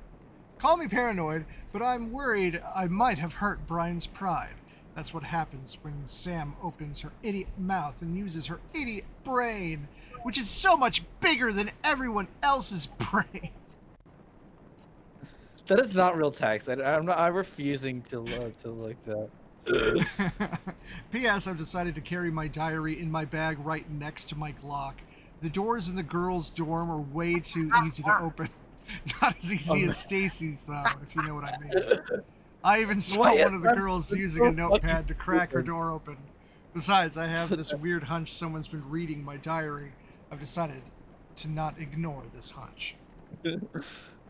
Call me paranoid, but I'm worried I might have hurt Brian's pride. That's what happens when Sam opens her idiot mouth and uses her idiot brain, which is so much bigger than everyone else's brain. That is not real text. I'm refusing to like that. P.S. I've decided to carry my diary in my bag right next to my Glock. The doors in the girls' dorm are way too easy to open. Not as easy as Stacy's, though, if you know what I mean. I even saw one of the girls using a notepad to crack her door open. Besides, I have this weird hunch someone's been reading my diary. I've decided to not ignore this hunch.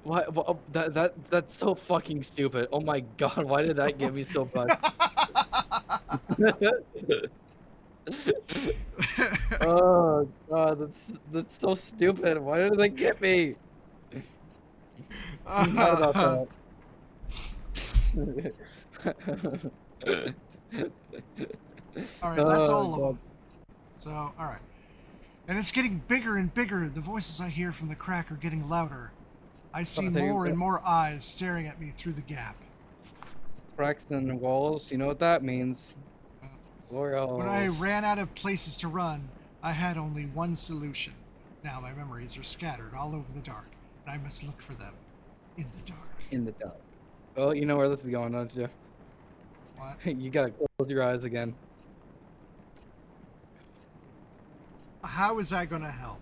Why? That's so fucking stupid. Oh my god, why did that get me so much? Oh god, that's so stupid. Why did they get me? I'm mad about that. All right, that's all of God. them. So, all right. And it's getting bigger and bigger. The voices I hear from the crack are getting louder. I see I thought you more were and more eyes staring at me through the gap. cracks in the walls. You know what that means? When I Orioles. ran out of places to run, I had only one solution. Now my memories are scattered all over the dark, and I must look for them in the dark. In the dark. Well, you know where this is going, don't you? What? You gotta close your eyes again. How is that going to help?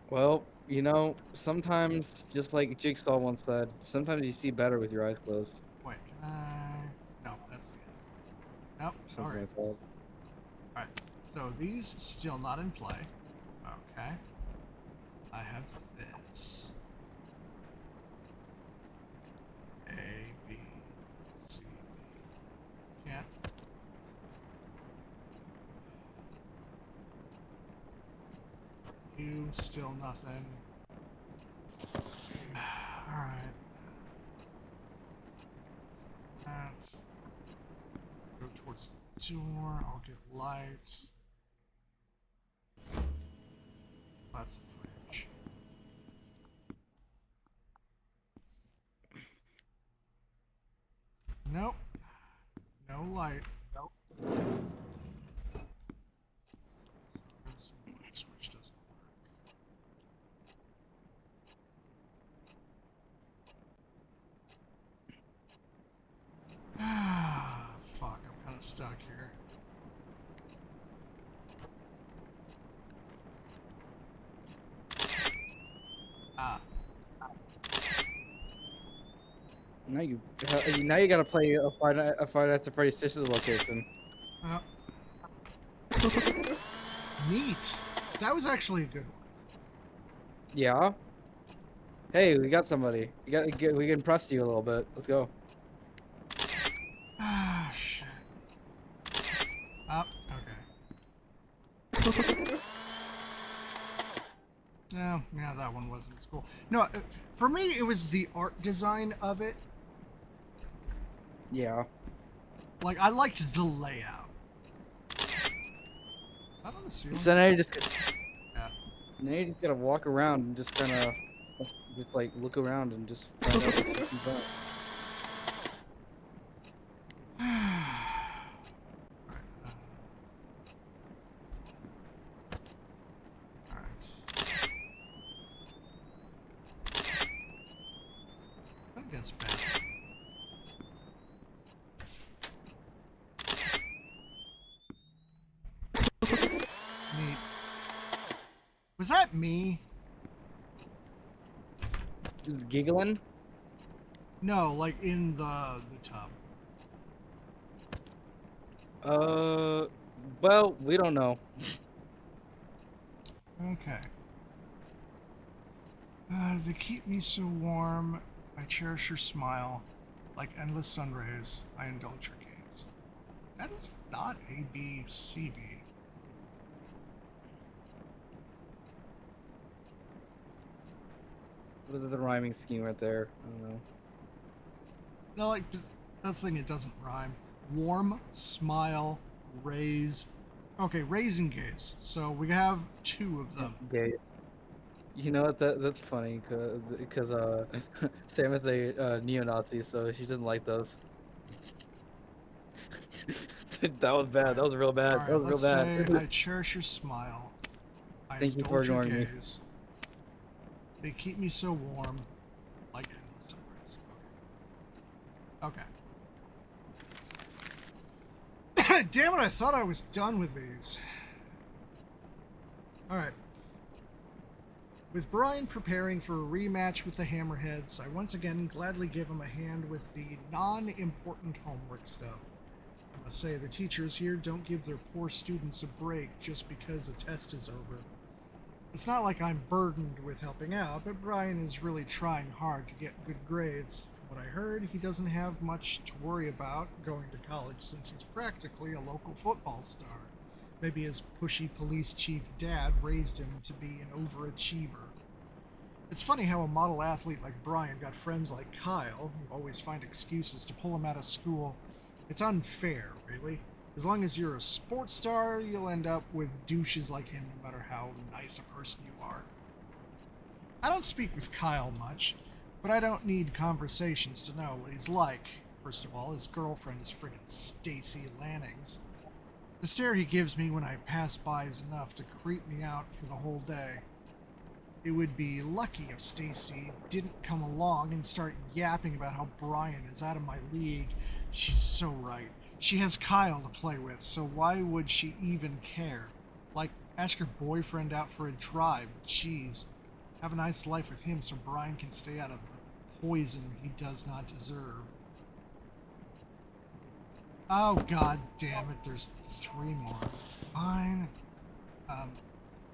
Well, you know, sometimes, just like Jigsaw once said, sometimes you see better with your eyes closed. Wait, can I? No, that's the end. Nope. All Something right. like that. All right. So these still not in play. Okay. I have this. A, B, C, B. Can't. You still nothing. All right. That. Go towards the door. I'll get light. That's a fridge. Nope. No light. Nope. So light switch doesn't work. Ah, fuck. I'm kind of stuck here. Ah. Now you gotta play a Five Nights at Freddy's Sisters location. Oh. Neat. That was actually a good one. Yeah. Hey, we got somebody. We can impress you a little bit. Let's go. Ah, shit. Oh, okay. No, yeah, that one wasn't as cool. No, for me, it was the art design of it. Yeah. Like, I liked the layout. Is that on the ceiling? So Yeah. now you just gotta walk around and just kind of, just like look around and just find out what you can find. Alright, alright. I guess bad. Neat. Was that me? Just giggling. No, like in the tub. Well, we don't know. Okay. They keep me so warm. I cherish your smile. Like endless sun rays, I indulge your gaze. That is not A, B, C, B. What is the rhyming scheme right there? I don't know. No, like, that's the thing, it doesn't rhyme. Warm, smile, raise. Okay, raise and gaze. So we have two of them. Gays. You know what? That's funny because Sam is a neo-Nazi, so she doesn't like those. That was bad. That was real bad. That Alright, was real let's bad. say I cherish your smile. I Thank you for indulge your ignoring me. gaze. They keep me so warm. Like endless sun rays. Okay. Damn it, I thought I was done with these. Alright. With Brian preparing for a rematch with the Hammerheads, I once again gladly give him a hand with the non-important homework stuff. I must say, the teachers here don't give their poor students a break just because a test is over. It's not like I'm burdened with helping out, but Brian is really trying hard to get good grades. From what I heard, he doesn't have much to worry about going to college since he's practically a local football star. Maybe his pushy police chief dad raised him to be an overachiever. It's funny how a model athlete like Brian got friends like Kyle, who always find excuses to pull him out of school. It's unfair, really. As long as you're a sports star, you'll end up with douches like him no matter how nice a person you are. I don't speak with Kyle much, but I don't need conversations to know what he's like. First of all, his girlfriend is friggin' Stacy Lannings. The stare he gives me when I pass by is enough to creep me out for the whole day. It would be lucky if Stacy didn't come along and start yapping about how Brian is out of my league. She's so right. She has Kyle to play with, so why would she even care? Like, ask your boyfriend out for a drive. Jeez. Have a nice life with him so Brian can stay out of the poison he does not deserve. Oh, god damn it. There's 3 more. Fine.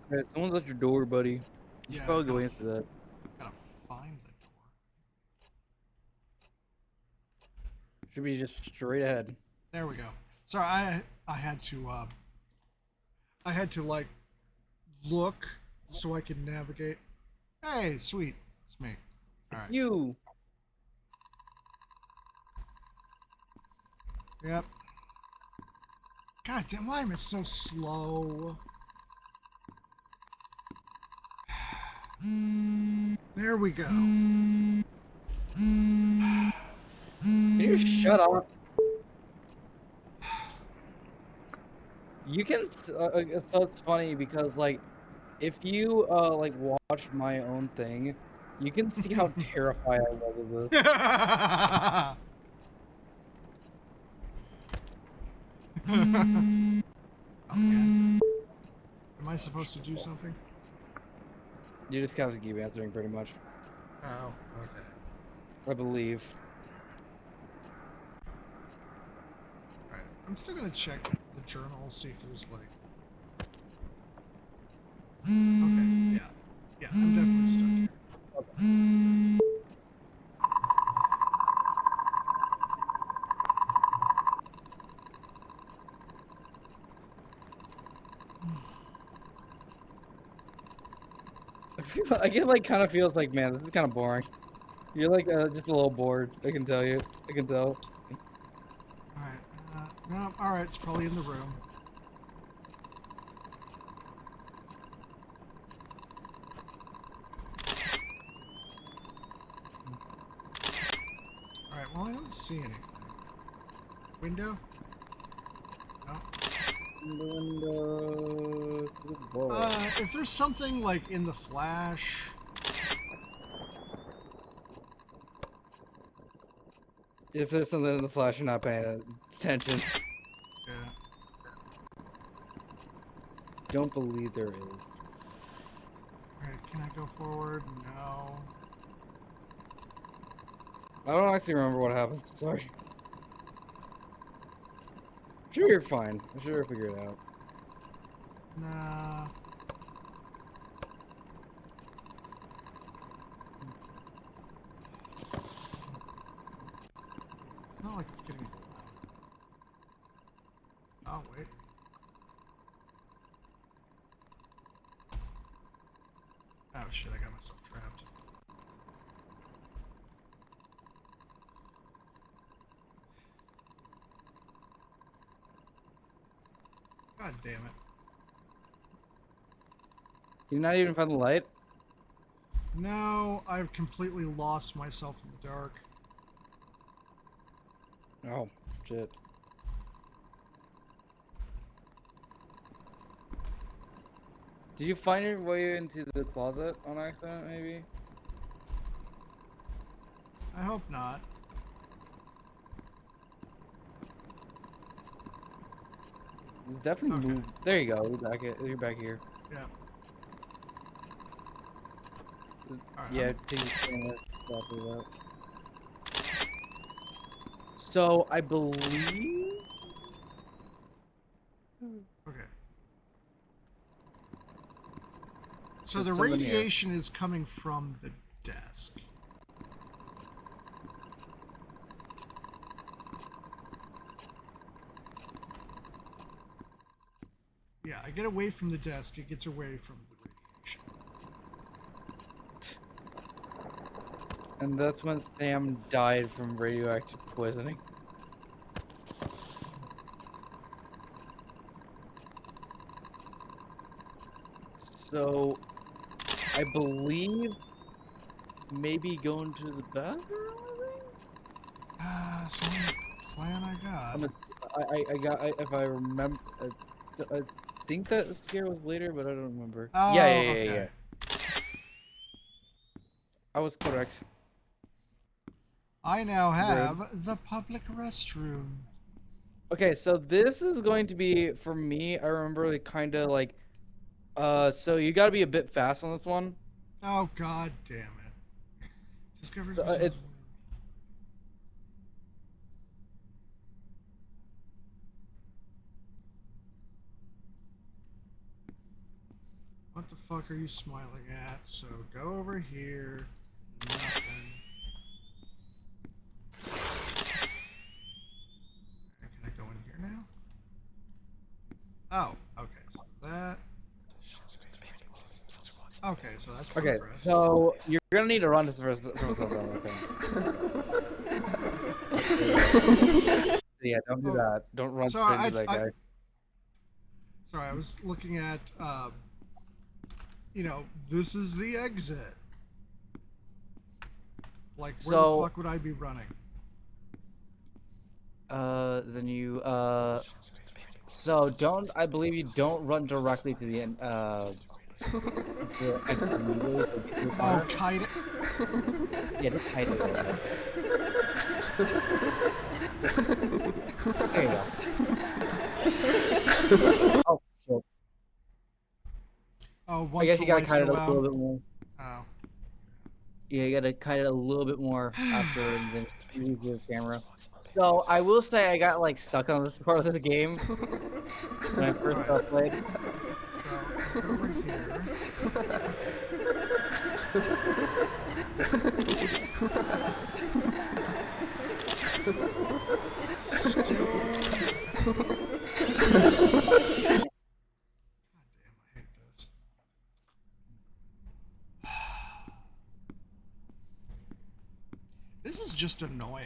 Hey, someone's at your door, buddy. You Yeah, should probably go gotta- answer that. Gotta find the door. Should be just straight ahead. There we go. Sorry, I had to like look so I could navigate. Hey, sweet. It's me. All right. You. Yep. God damn, why am I so slow? There we go. Can you shut up? You can. So it's funny because like, if you like watch my own thing, you can see how terrified I was of this. Okay. Am I supposed to do something? You just have to keep answering, pretty much. Oh, okay. I believe. Alright. I'm still gonna check the journal, see if there's like. Okay, yeah. Yeah, I'm definitely stuck here. I get like kind of feels like, man, this is kind of boring. You're like just a little bored. I can tell you. I can tell. Alright, no, alright, it's probably in the room. Alright, well, I don't see anything. Window? No. In the window to the wall. If there's something like in the flash. If there's something in the flash, you're not paying attention. Yeah. Don't believe there is. Alright, can I go forward? No. I don't actually remember what happened. Sorry. I'm sure you're fine. I'm sure you'll figure it out. Nah. It's not like it's getting loud. Oh, wait. Oh shit, I got myself trapped. God damn it. Can you not even find the light? No, I've completely lost myself in the dark. Oh, shit. Did you find your way into the closet on accident, maybe? I hope not. You definitely Okay. moved. There you go. You're back here. Yeah. Alright, Yeah, I'm- take your camera stuff with that. So I believe. Okay. So There's the something here. radiation is coming from the desk. Yeah, I get away from the desk, it gets away from the radiation. And that's when Sam died from radioactive poisoning. So I believe maybe going to the bathroom. That's the only plan I got. If I remember, I think that scare was later, but I don't remember. Oh, Yeah. okay. I was correct. I now Rude. have the public restroom. Okay, so this is going to be for me. I remember like kind of like, so you got to be a bit fast on this one. Oh, god damn it. Discovered So, it's What the fuck are you smiling at? So go over here. Nothing. Can I go in here now? Oh, okay. So that. Okay, so that's okay. progress. So you're gonna need to run this first, I think. Yeah, don't do that. Don't run Sorry, straight into that guy. Sorry, I was looking at, this is the exit. Like, where the fuck would I be running? Then you, so I believe you don't run directly to the end, the exit immediately, so get to the corner. Oh, kite it. Yeah, just kite it a little bit. There you go. Oh, shit. Oh, I once guess the you gotta lights kite it go a out. little bit more. Oh. Yeah, you gotta kite it a little bit more after the use the camera. So I will say I got like stuck on this part of the game when I first played. So over here. Still. God damn, I hate this. This is just annoying.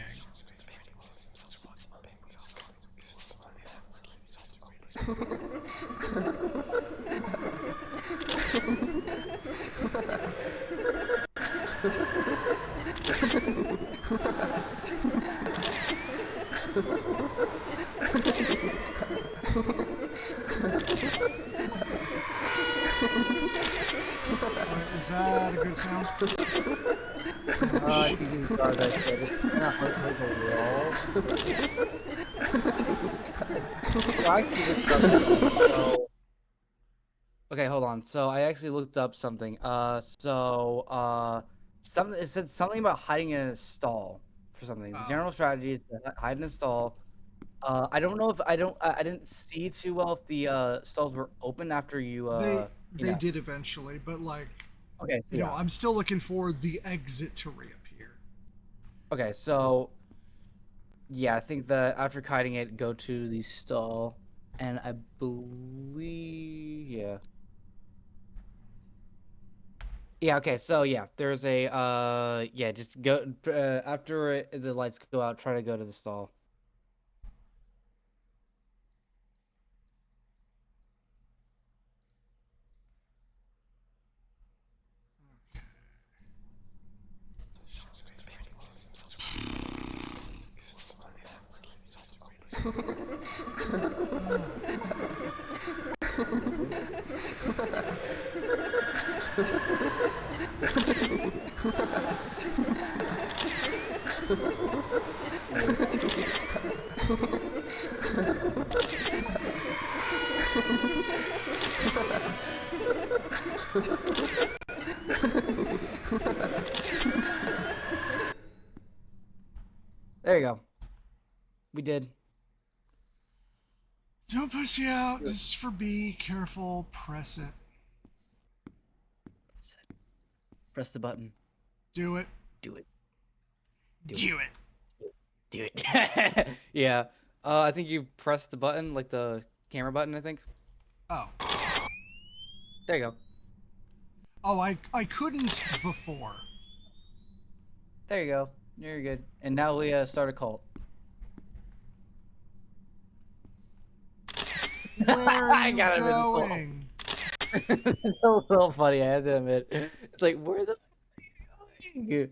Alright, was that a good sound? I think you got that shit. It's kinda hard for the wall. So I actually looked up something. So okay, hold on. So I actually looked up something. Something it said something about hiding in a stall for something. The general strategy is to hide in a stall. I don't know if I didn't see too well if the stalls were open after you They did eventually, but like, okay, so yeah. I'm still looking for the exit to reappear. Okay, so yeah, I think that after kiting it, go to the stall, and I believe yeah, okay, so yeah, there's a yeah, just go after the lights go out, try to go to the stall. There you go. We did. Don't push you out. This is for B. Careful. Press it. Press the button. Do it. Do it. Do it. Do it. Yeah. I think you pressed the button, like the camera button, I think. Oh. There you go. Oh, I couldn't before. There you go. You're good. And now we start a cult. Where are you going? It's a little funny, I have to admit. It's like, where the fuck are you going?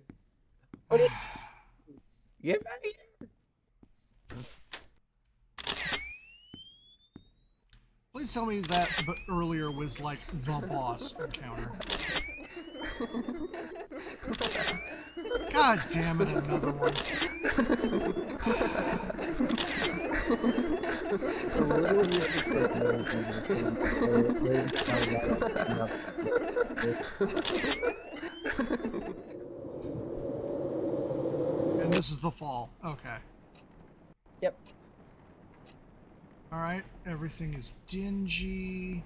What are you get back here? Please tell me that but earlier was like the boss encounter. God damn it, another one. The little you just like everything to the thing, they And this is the fall. Okay. Yep. Alright, everything is dingy.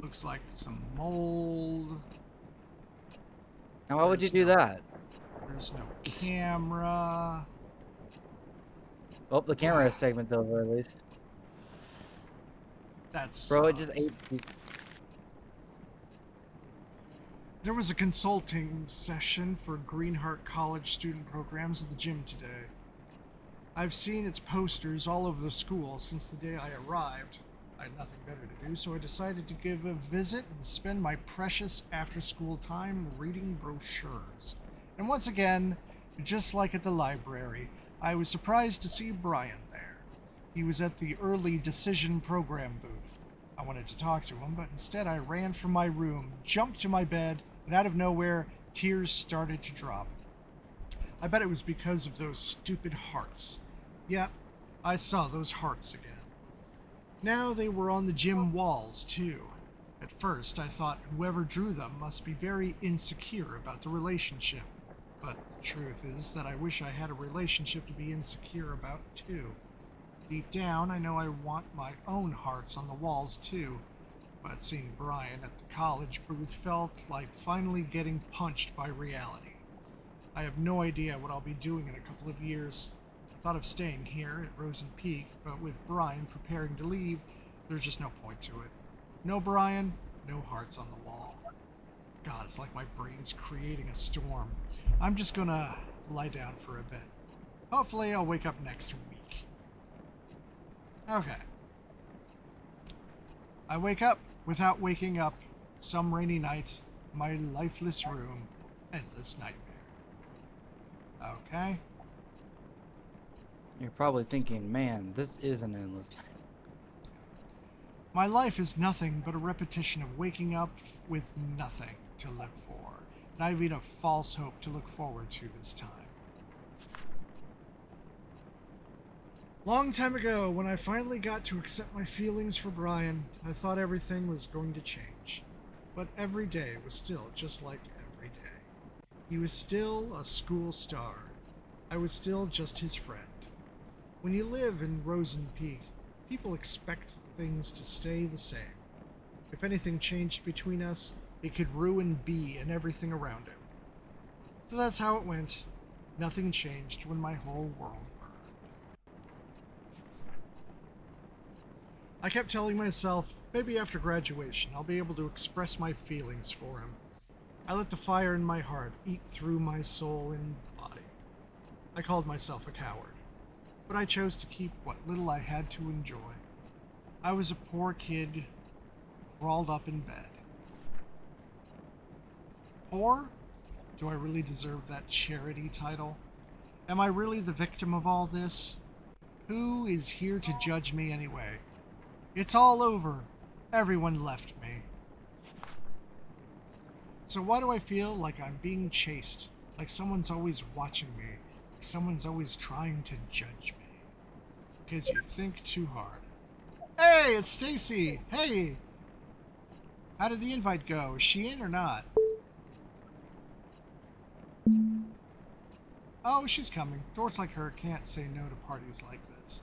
Looks like some mold. Now why would you do no- that? There's no camera. Oh, the camera segment's over at least. That's Bro, it just ate. There was a consulting session for Greenheart College student programs at the gym today. I've seen its posters all over the school since the day I arrived. I had nothing better to do, so I decided to give a visit and spend my precious after-school time reading brochures. And once again, just like at the library, I was surprised to see Brian there. He was at the early decision program booth. I wanted to talk to him, but instead I ran from my room, jumped to my bed, and out of nowhere, tears started to drop. I bet it was because of those stupid hearts. Yep, I saw those hearts again. Now they were on the gym walls, too. At first, I thought whoever drew them must be very insecure about the relationship. But the truth is that I wish I had a relationship to be insecure about, too. Deep down, I know I want my own hearts on the walls, too. But seeing Brian at the college booth felt like finally getting punched by reality. I have no idea what I'll be doing in a couple of years. I thought of staying here at Rosen Peak, but with Brian preparing to leave, there's just no point to it. No Brian, no hearts on the wall. God, it's like my brain's creating a storm. I'm just gonna lie down for a bit. Hopefully I'll wake up next week. Okay. I wake up without waking up. Some rainy night, my lifeless room, endless nightmare. Okay. You're probably thinking, man, this is an endless. My life is nothing but a repetition of waking up with nothing to live for, not even a false hope to look forward to this time. Long time ago, when I finally got to accept my feelings for Brian, I thought everything was going to change. But every day was still just like every day. He was still a school star. I was still just his friend. When you live in Rosen Peak, people expect things to stay the same. If anything changed between us, it could ruin B and everything around him. So that's how it went. Nothing changed when my whole world burned. I kept telling myself, maybe after graduation, I'll be able to express my feelings for him. I let the fire in my heart eat through my soul and body. I called myself a coward, but I chose to keep what little I had to enjoy. I was a poor kid, crawled up in bed. Poor? Do I really deserve that charity title? Am I really the victim of all this? Who is here to judge me anyway? It's all over. Everyone left me. So why do I feel like I'm being chased? Like someone's always watching me? Like someone's always trying to judge me? Because you think too hard. Hey, it's Stacy! Hey! How did the invite go? Is she in or not? Oh, she's coming. Dorks like her can't say no to parties like this.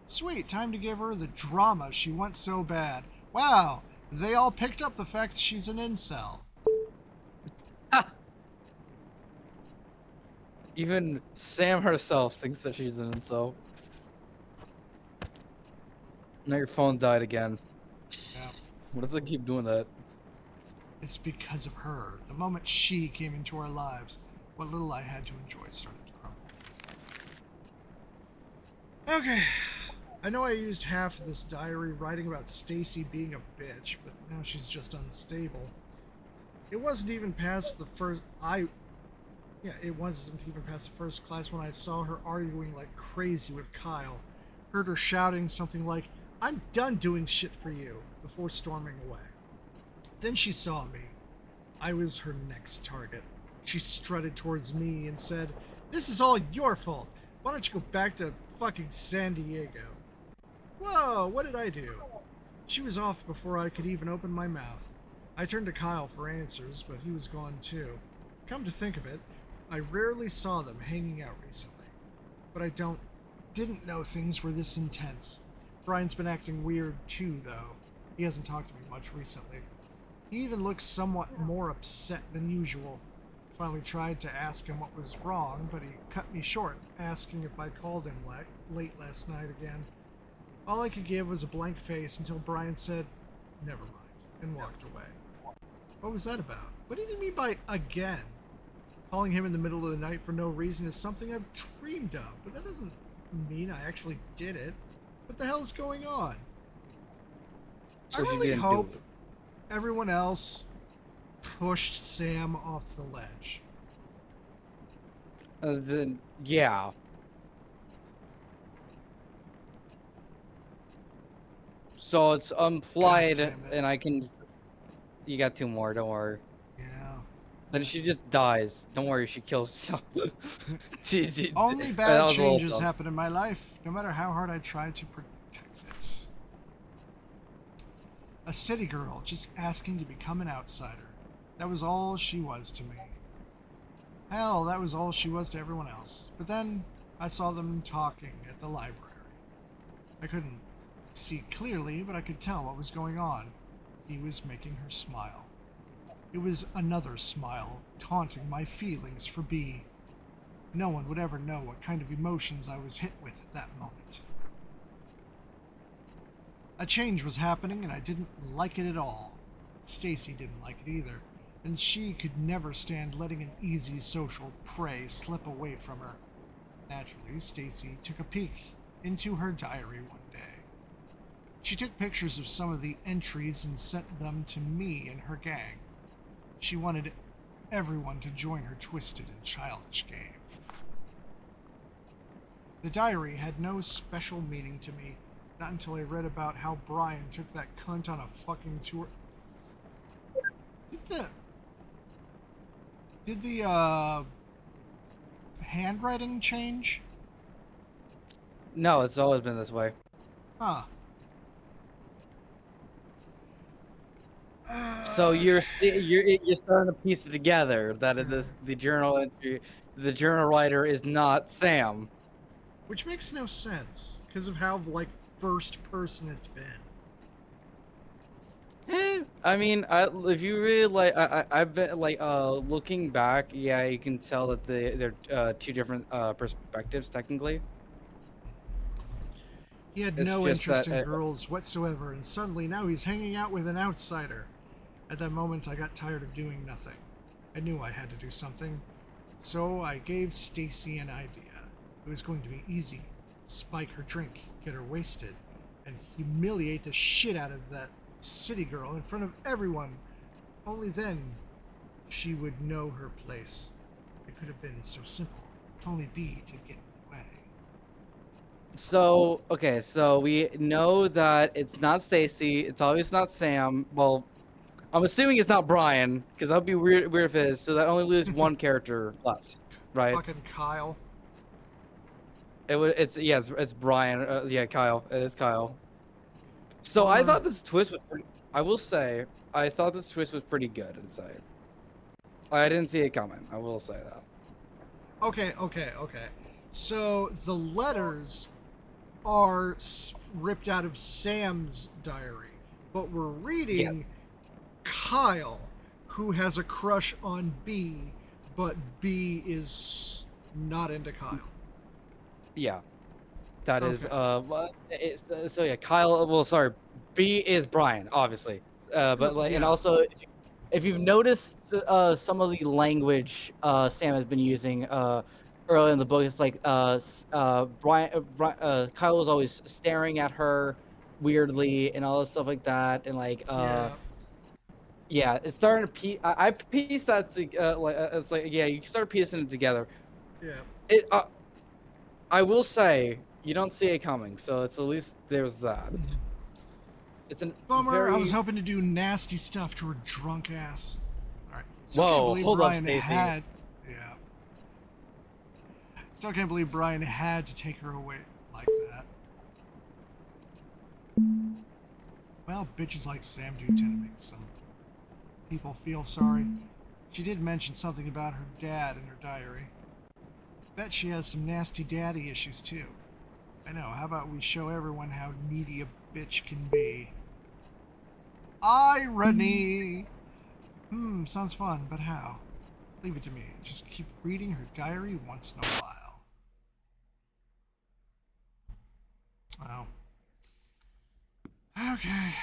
Sweet, time to give her the drama she wants so bad. Wow, they all picked up the fact that she's an incel. Even Sam herself thinks that she's an incel. Now your phone died again. Yeah, What does it keep doing that? it's because of her. The moment she came into our lives, what little I had to enjoy started to crumble. Okay, I know I used half of this diary writing about Stacy being a bitch, but now she's just unstable. It wasn't even past the first it wasn't even past the first class when I saw her arguing like crazy with Kyle. Heard her shouting something like, "I'm done doing shit for you," before storming away. Then she saw me. I was her next target. She strutted towards me and said, "This is all your fault. Why don't you go back to fucking San Diego?" Whoa, what did I do? She was off before I could even open my mouth. I turned to Kyle for answers, but he was gone too. Come to think of it, I rarely saw them hanging out recently. But didn't know things were this intense. Brian's been acting weird too, though. He hasn't talked to me much recently. He even looks somewhat more upset than usual. Finally tried to ask him what was wrong, but he cut me short, asking if I'd called him late last night again. All I could give was a blank face until Brian said, "Never mind," and walked away. What was that about? What did he mean by again? Calling him in the middle of the night for no reason is something I've dreamed of, but that doesn't mean I actually did it. What the hell is going on? So I she really didn't do hope it. everyone else pushed Sam off the ledge. Then yeah. So it's God implied, damn it. and I can. You got two more. Don't worry. Yeah. Then she just dies. Don't worry. She kills herself. Only That bad was a little changes dumb. happen in my life, no matter how hard I try to protect it. A city girl just asking to become an outsider. That was all she was to me. Hell, that was all she was to everyone else. But then I saw them talking at the library. I couldn't see clearly, but I could tell what was going on. He was making her smile. It was another smile, taunting my feelings for B. No one would ever know what kind of emotions I was hit with at that moment. A change was happening, and I didn't like it at all. Stacy didn't like it either, and she could never stand letting an easy social prey slip away from her. Naturally, Stacy took a peek into her diary one day. She took pictures of some of the entries and sent them to me and her gang. She wanted everyone to join her twisted and childish game. The diary had no special meaning to me, not until I read about how Brian took that cunt on a fucking tour. Did the handwriting change? No, it's always been this way. Huh. So you're starting to piece it together that the journal entry, the journal writer is not Sam. Which makes no sense because of how like first person it's been. I mean, if you really like, I've been like, looking back, yeah, you can tell that they're two different perspectives technically. He had It's no just interest that in girls whatsoever, and suddenly now he's hanging out with an outsider. At that moment, I got tired of doing nothing. I knew I had to do something, so I gave Stacy an idea. It was going to be easy. Spike her drink, get her wasted, and humiliate the shit out of that city girl in front of everyone. Only then she would know her place. It could have been so simple. If only B did get in the way. So okay, so we know that it's not Stacy. It's obviously not Sam. Well, I'm assuming it's not Brian because that would be weird if it is. So that only leaves one character left, right? Fucking Kyle. It's Brian. Yeah, Kyle. It is Kyle. So I thought this twist was pretty, I will say, I thought this twist was pretty good, I'd say. I didn't see it coming, I will say that. Okay. So the letters are ripped out of Sam's diary, but we're reading Yes. Kyle, who has a crush on B, but B is not into Kyle. Yeah. That is, Okay. so yeah, Kyle, well, sorry, B is Brian, obviously. But like, and Yeah. also, if you've noticed some of the language Sam has been using, early in the book. It's like Kyle was always staring at her weirdly and all this stuff like that, and like Yeah. yeah, it's starting to I piece that to it's like yeah, you start piecing it together. Yeah. It I will say you don't see it coming, so it's at least there's that. It's a Bummer. I was very hoping to do nasty stuff to her drunk ass. All right. Still can't whoa. believe Hold up, Brian Stacy. had. Yeah. Still can't believe Brian had to take her away like that. Well, bitches like Sam do tend to make some people feel sorry. She did mention something about her dad in her diary. Bet she has some nasty daddy issues too. I know. How about we show everyone how needy a bitch can be? Irony! Sounds fun, but how? Leave it to me. Just keep reading her diary once in a while. Oh. Okay.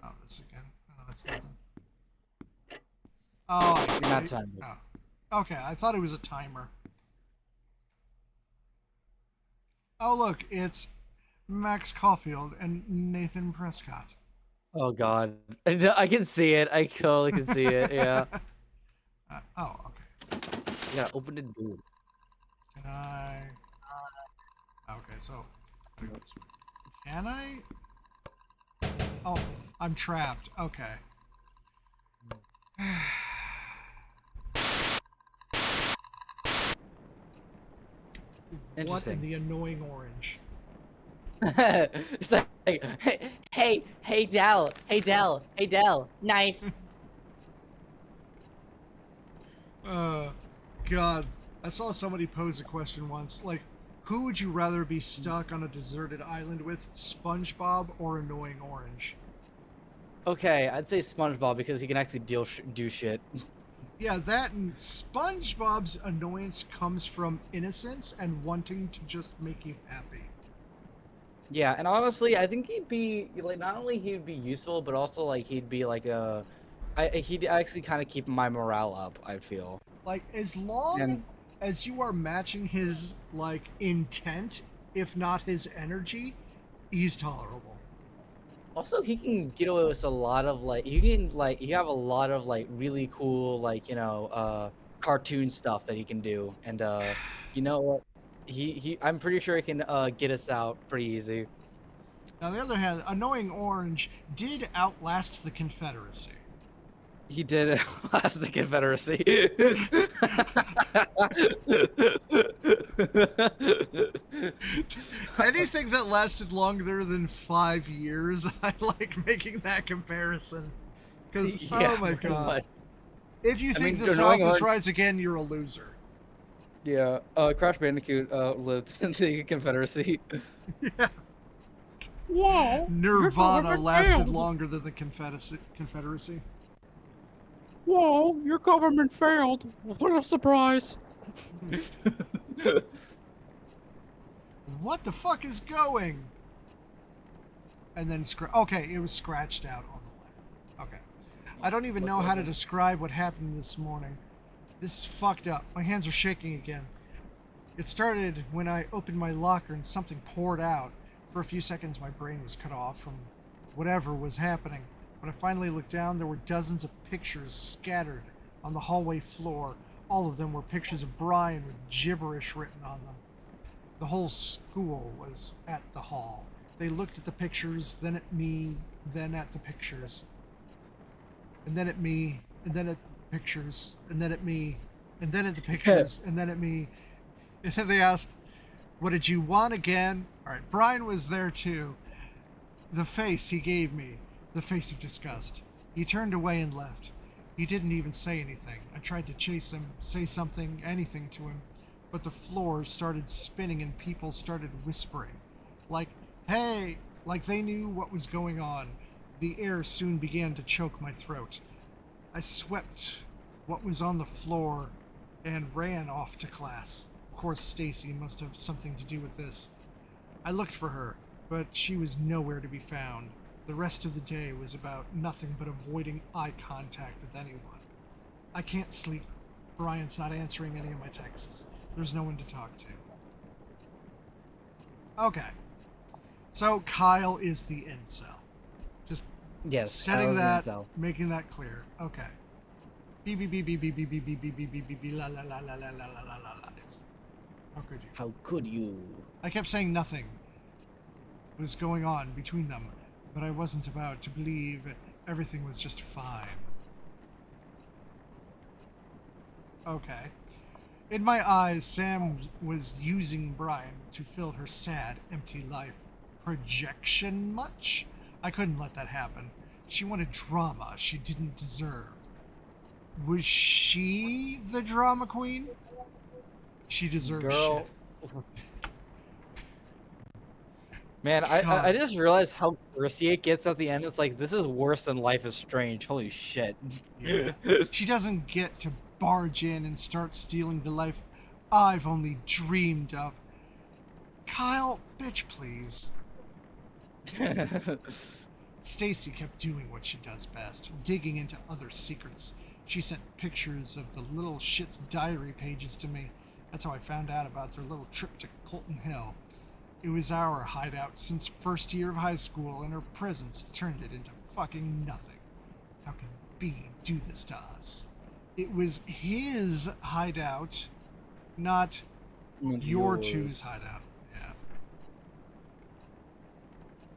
Oh, this again. Oh, that's nothing. Oh, You're not timed. oh. Okay, I thought it was a timer. Oh, look, it's Max Caulfield and Nathan Prescott. Oh God, I can see it. I totally can see it. Yeah. Oh, okay. You gotta open the door. Can I? Okay, so can I? Oh, I'm trapped. Okay. What in Interesting. the annoying orange? It's like, hey, Dell, hey, Dell, knife. God, I saw somebody pose a question once, like, who would you rather be stuck on a deserted island with, SpongeBob or Annoying Orange? Okay, I'd say SpongeBob because he can actually do shit. Yeah, that and SpongeBob's annoyance comes from innocence and wanting to just make you happy. Yeah, and honestly, I think he'd be like not only he'd be useful, but also like he'd be like he'd actually kind of keep my morale up. I feel. Like, as long And as you are matching his, like, intent, if not his energy, he's tolerable. also, he can get away with a lot of like you can like you have a lot of like really cool like cartoon stuff that he can do, and you know what he I'm pretty sure he can get us out pretty easy. Now, on the other hand, Annoying Orange did outlast the Confederacy. He did last the Confederacy. Anything that lasted longer than 5 years, I like making that comparison. Because, Yeah, oh my pretty god. much. If you think mean, the Annoying South is Orange- rise again, you're a loser. Yeah, Crash Bandicoot lived in the Confederacy. Yeah. Whoa, your Nirvana government lasted failed. longer than the Confederacy. Whoa, your government failed. What a surprise. What the fuck is going? And then okay, it was scratched out on the left. Okay. I don't even know how to describe what happened this morning. This is fucked up. My hands are shaking again. It started when I opened my locker and something poured out. For a few seconds, my brain was cut off from whatever was happening. When I finally looked down, there were dozens of pictures scattered on the hallway floor. All of them were pictures of Brian with gibberish written on them. The whole school was at the hall. They looked at the pictures, then at me, then at the pictures. And then at me, and then at the pictures, and then at me, and then at the pictures, and then at me. And then they asked, "What did you want again?" All right, Brian was there too. The face he gave me, the face of disgust. He turned away and left. He didn't even say anything. I tried to chase him, say something, anything to him, but the floor started spinning and people started whispering. Like, hey, like they knew what was going on. The air soon began to choke my throat. I swept what was on the floor and ran off to class. Of course, Stacy must have something to do with this. I looked for her, but she was nowhere to be found. The rest of the day was about nothing but avoiding eye contact with anyone. I can't sleep. Brian's not answering any of my texts. There's no one to talk to. Okay. So Kyle is the incel. Just Yes. setting Kyle's that, an incel. making that clear. Okay. Beep beep beep beep beep beep beep beep beep beep beep beep beep la la la la la la la la la. How could you? How could you? I kept saying nothing was going on between them, but I wasn't about to believe everything was just fine. Okay. In my eyes, Sam was using Brian to fill her sad, empty life. Projection much? I couldn't let that happen. She wanted drama she didn't deserve. Was she the drama queen? She deserved Girl. shit. Man, I God. just realized how cursy it gets at the end. It's like, this is worse than Life is Strange. Holy shit. Yeah. She doesn't get to barge in and start stealing the life I've only dreamed of. Kyle, bitch, please. Stacy kept doing what she does best, digging into other secrets. She sent pictures of the little shit's diary pages to me. That's how I found out about their little trip to Colton Hill. It was our hideout since first year of high school, and her presence turned it into fucking nothing. How can B do this to us? It was his hideout, not your two's hideout. Yeah.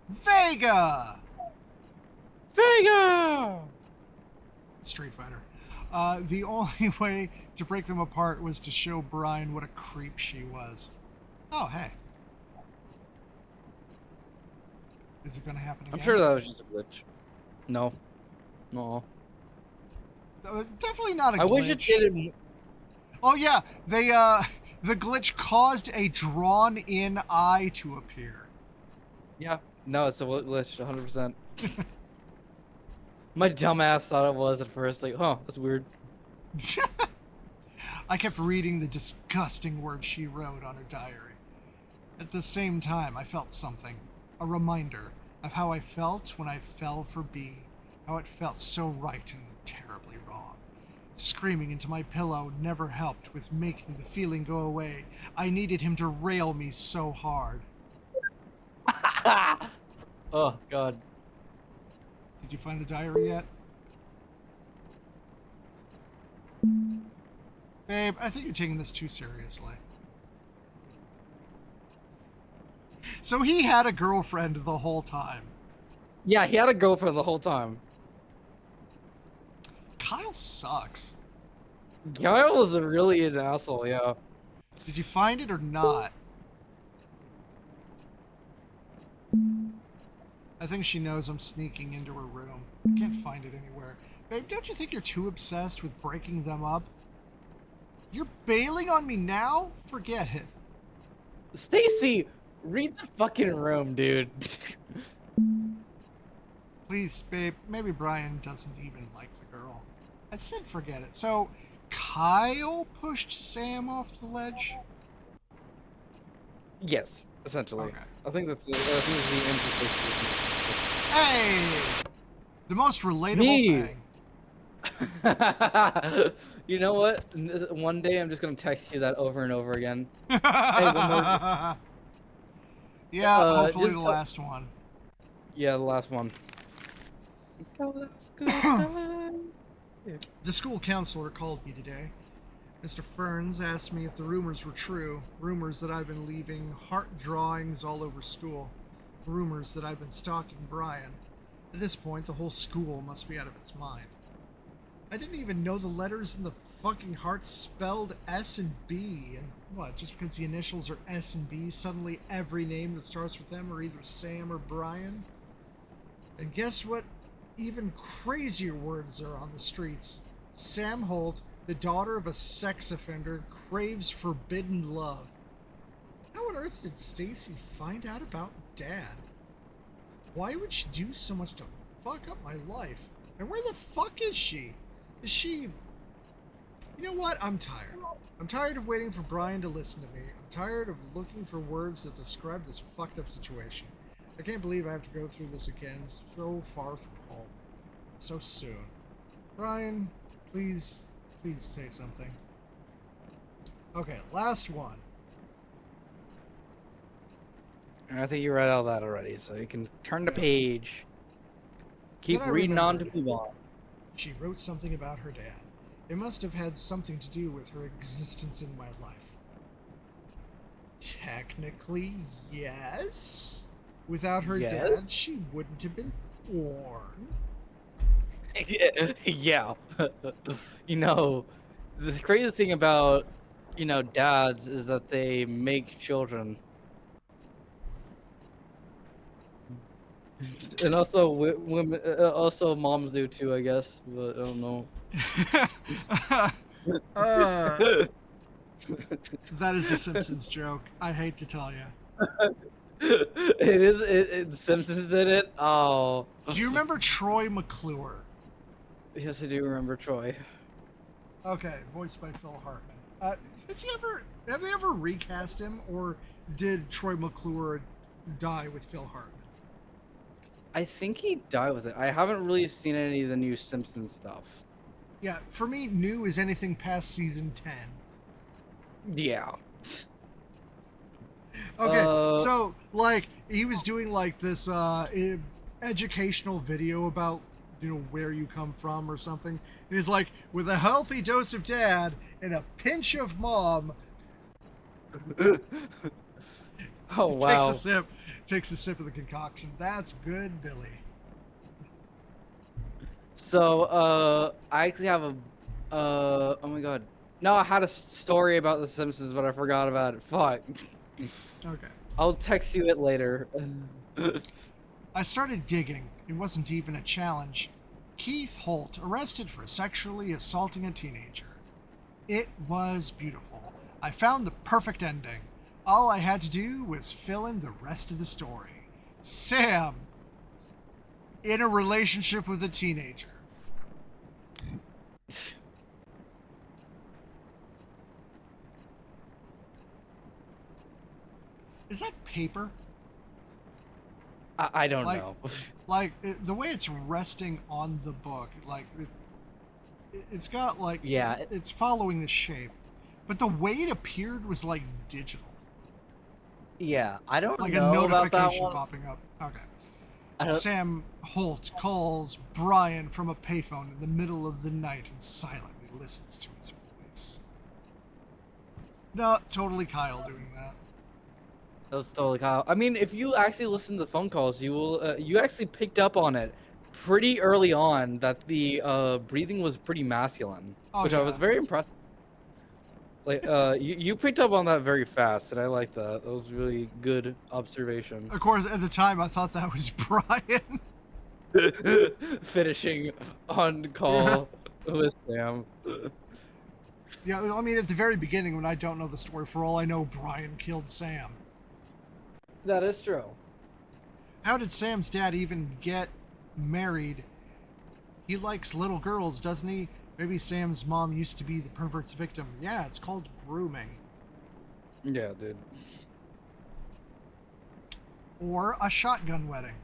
Vega! Vega! Street Fighter. The only way to break them apart was to show Brian what a creep she was. Oh, hey. Is it going to happen again? I'm sure that was just a glitch. No. No. Definitely not a glitch. I wish it did it. Oh, yeah. They, the glitch caused a drawn-in eye to appear. Yeah. No, it's a glitch, 100%. My dumbass thought it was at first. Like, huh, that's weird. I kept reading the disgusting words she wrote on her diary. At the same time, I felt something. A reminder of how I felt when I fell for B. How it felt so right and terribly wrong. Screaming into my pillow never helped with making the feeling go away. I needed him to rail me so hard. Oh, God. Did you find the diary yet? Babe, I think you're taking this too seriously. So he had a girlfriend the whole time. Yeah, he had a girlfriend the whole time. Kyle sucks. Kyle was really an asshole, yeah. Did you find it or not? I think she knows I'm sneaking into her room. I can't find it anywhere. Babe, don't you think you're too obsessed with breaking them up? You're bailing on me now? Forget it. Stacy, read the fucking room, dude. Please, babe, maybe Brian doesn't even like the girl. I said forget it. So, Kyle pushed Sam off the ledge? Yes, essentially. Okay. I think that's the implication. Hey! The most relatable Me! thing. You know what? One day I'm just gonna text you that over and over again. Hey, Yeah, hopefully just the go- last one. Yeah, the last one. The school counselor called me today. Mr. Ferns asked me if the rumors were true. Rumors that I've been leaving heart drawings all over school. Rumors that I've been stalking Brian. At this point, the whole school must be out of its mind. I didn't even know the letters in the fucking heart spelled S and B. And what, just because the initials are S and B, suddenly every name that starts with them are either Sam or Brian? And guess what? Even crazier words are on the streets. Sam Holt, the daughter of a sex offender, craves forbidden love. How on earth did Stacy find out about Dad? Why would she do so much to fuck up my life? And where the fuck is she? Is she... You know what? I'm tired. I'm tired of waiting for Brian to listen to me. I'm tired of looking for words that describe this fucked up situation. I can't believe I have to go through this again so far from home. So soon. Brian, please say something. Okay, last one. I think you read all that already, so you can turn the Yeah. page. Keep Then I reading on to remembered. move on. She wrote something about her dad. It must have had something to do with her existence in my life. Technically, yes. Without her Yes? dad, she wouldn't have been born. Yeah. You know, the crazy thing about, dads is that they make children. And also women, also moms do too, I guess, but I don't know. uh, that is a Simpsons joke. I hate to tell you. The Simpsons did it? Oh. Do you remember Troy McClure? Yes, I do remember Troy. Okay, voiced by Phil Hartman. Have they ever recast him, or did Troy McClure die with Phil Hartman? I think he died with it. I haven't really seen any of the new Simpsons stuff. Yeah, for me, new is anything past season 10. Yeah. Okay, Uh, so, like, he was doing, like, this educational video about, where you come from or something. And he's like, with a healthy dose of dad and a pinch of mom, oh wow. takes a sip of the concoction. That's good, Billy. So, I actually have oh my god. No, I had a story about The Simpsons, but I forgot about it. Fuck. Okay. I'll text you it later. I started digging. It wasn't even a challenge. Keith Holt arrested for sexually assaulting a teenager. It was beautiful. I found the perfect ending. All I had to do was fill in the rest of the story. Sam in a relationship with a teenager. Is that paper? I don't Like- know. The way it's resting on the book, it's got like Yeah. it's following the shape, but the way it appeared was like digital, Yeah, I don't like a know about that notification one. popping up. Okay. I don't, Sam Holt calls Brian from a payphone in the middle of the night and silently listens to his voice. No, totally Kyle doing that. that was totally Kyle. I mean, if you actually listen to the phone calls, you will. You actually picked up on it pretty early on that the breathing was pretty masculine, Oh, which I yeah. was very impressed. Like, you picked up on that very fast, and I like that. That was really good observation. Of course, at the time I thought that was Brian. Finishing on call with Sam. Yeah, I mean, at the very beginning, when I don't know the story, for all I know, Brian killed Sam. That is true. How did Sam's dad even get married? He likes little girls, doesn't he? Maybe Sam's mom used to be the pervert's victim. Yeah, it's called grooming. Yeah, dude. Or a shotgun wedding.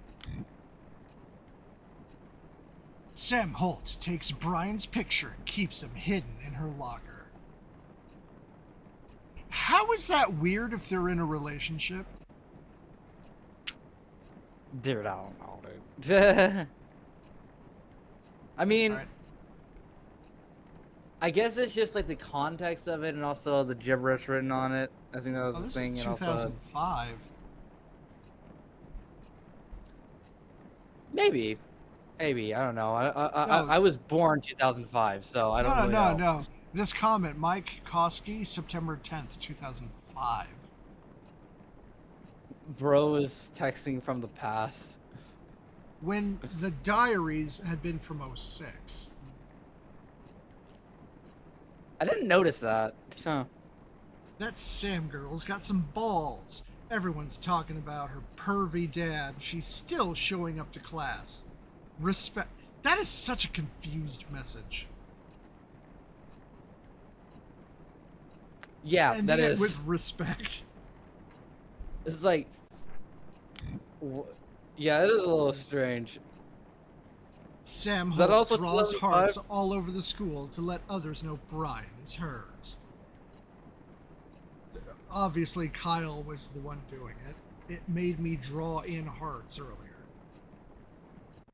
Sam Holt takes Brian's picture and keeps him hidden in her locker. How is that weird if they're in a relationship? Dude, I don't know, dude. I mean, Alright. I guess it's just like the context of it and also the gibberish written on it. I think that was Oh, the this thing. is And also, 2005. maybe, I don't know. No. I was born 2005, so I don't really know. No. This comment, Mike Koski, September 10th, 2005. Bro is texting from the past. When the diaries had been from 06. I didn't notice that. Huh. That Sam girl's got some balls. Everyone's talking about her pervy dad. She's still showing up to class. Respect. That is such a confused message. Yeah, And that yet is. with respect. It's like, yeah, it is a little strange. Sam That Holt also draws 2005? hearts all over the school to let others know Brian is hers. obviously Kyle was the one doing it. It made me draw in hearts earlier.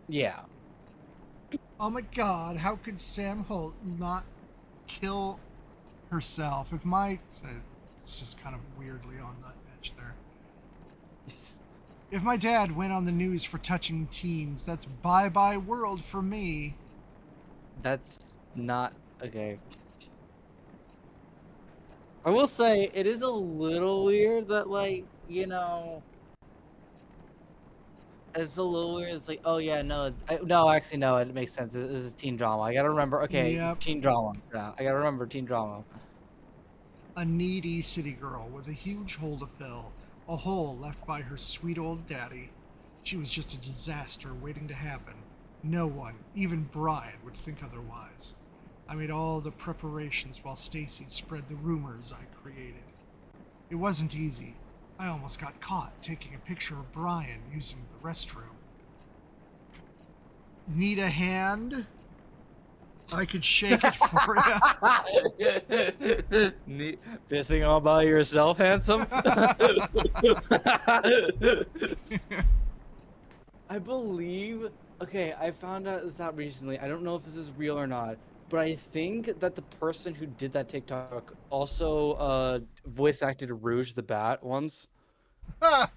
Yeah. Oh my god, how could Sam Holt not kill herself? If my. It's just kind of weirdly on the edge there. If my dad went on the news for touching teens, that's bye bye world for me. That's not okay. I will say it is a little weird that, like, it's a little weird. It's like, oh yeah, no, actually no, it makes sense. This is teen drama. I gotta remember. Okay, Yep. teen drama. Yeah, I gotta remember teen drama. A needy city girl with a huge hole to fill, a hole left by her sweet old daddy. She was just a disaster waiting to happen. No one, even Brian, would think otherwise. I made all the preparations while Stacy spread the rumors I created. It wasn't easy. I almost got caught taking a picture of Brian using the restroom. Need a hand? I could shake it for you. Pissing all by yourself, handsome. I believe. Okay, I found out this out recently. I don't know if this is real or not, but I think that the person who did that TikTok also voice acted Rouge the Bat once. I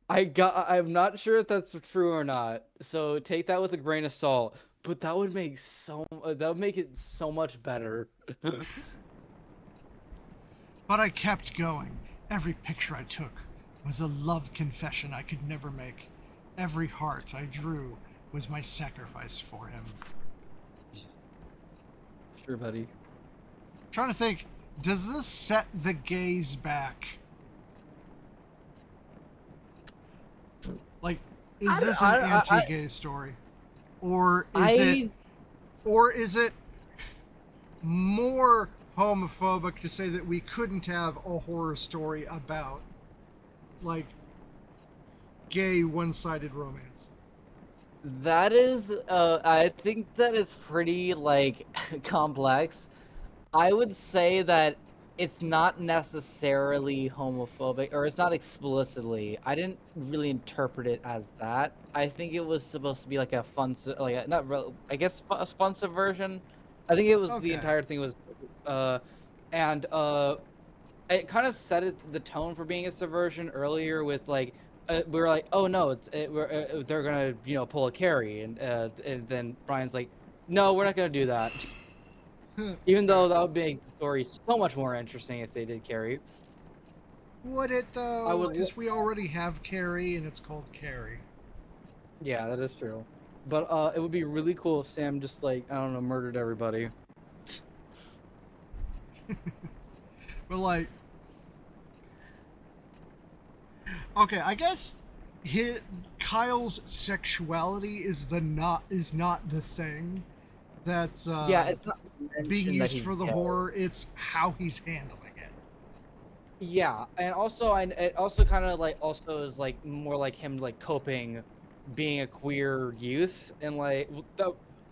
I'm not sure if that's true or not. So take that with a grain of salt. But that would make it so much better. But I kept going. Every picture I took was a love confession I could never make. Every heart I drew was my sacrifice for him. Sure, buddy. Trying to think, does this set the gays back? Like, is this an anti-gay story? Or is it more homophobic to say that we couldn't have a horror story about, like, gay one-sided romance? That is, I think that is pretty, like, complex. I would say that it's not necessarily homophobic, or it's not explicitly. I didn't really interpret it as that. I think it was supposed to be like a not real, I guess a fun subversion. I think it was the Okay. entire thing was, and it kind of the tone for being a subversion earlier with like we were like, oh no, they're gonna pull a Carrie, and then Brian's like, no, we're not gonna do that. Even though that would make the story so much more interesting if they did Carrie. Would it, I though? would Because we already have Carrie, and it's called Carrie. Yeah, that is true. But it would be really cool if Sam just, like, I don't know, murdered everybody. But, like... Okay, I guess Kyle's sexuality is not the thing that's Yeah, it's not being mentioned that used he's for the gay. horror. It's how he's handling it. Yeah, and also it also kind of like also is like more like him like coping, being a queer youth and like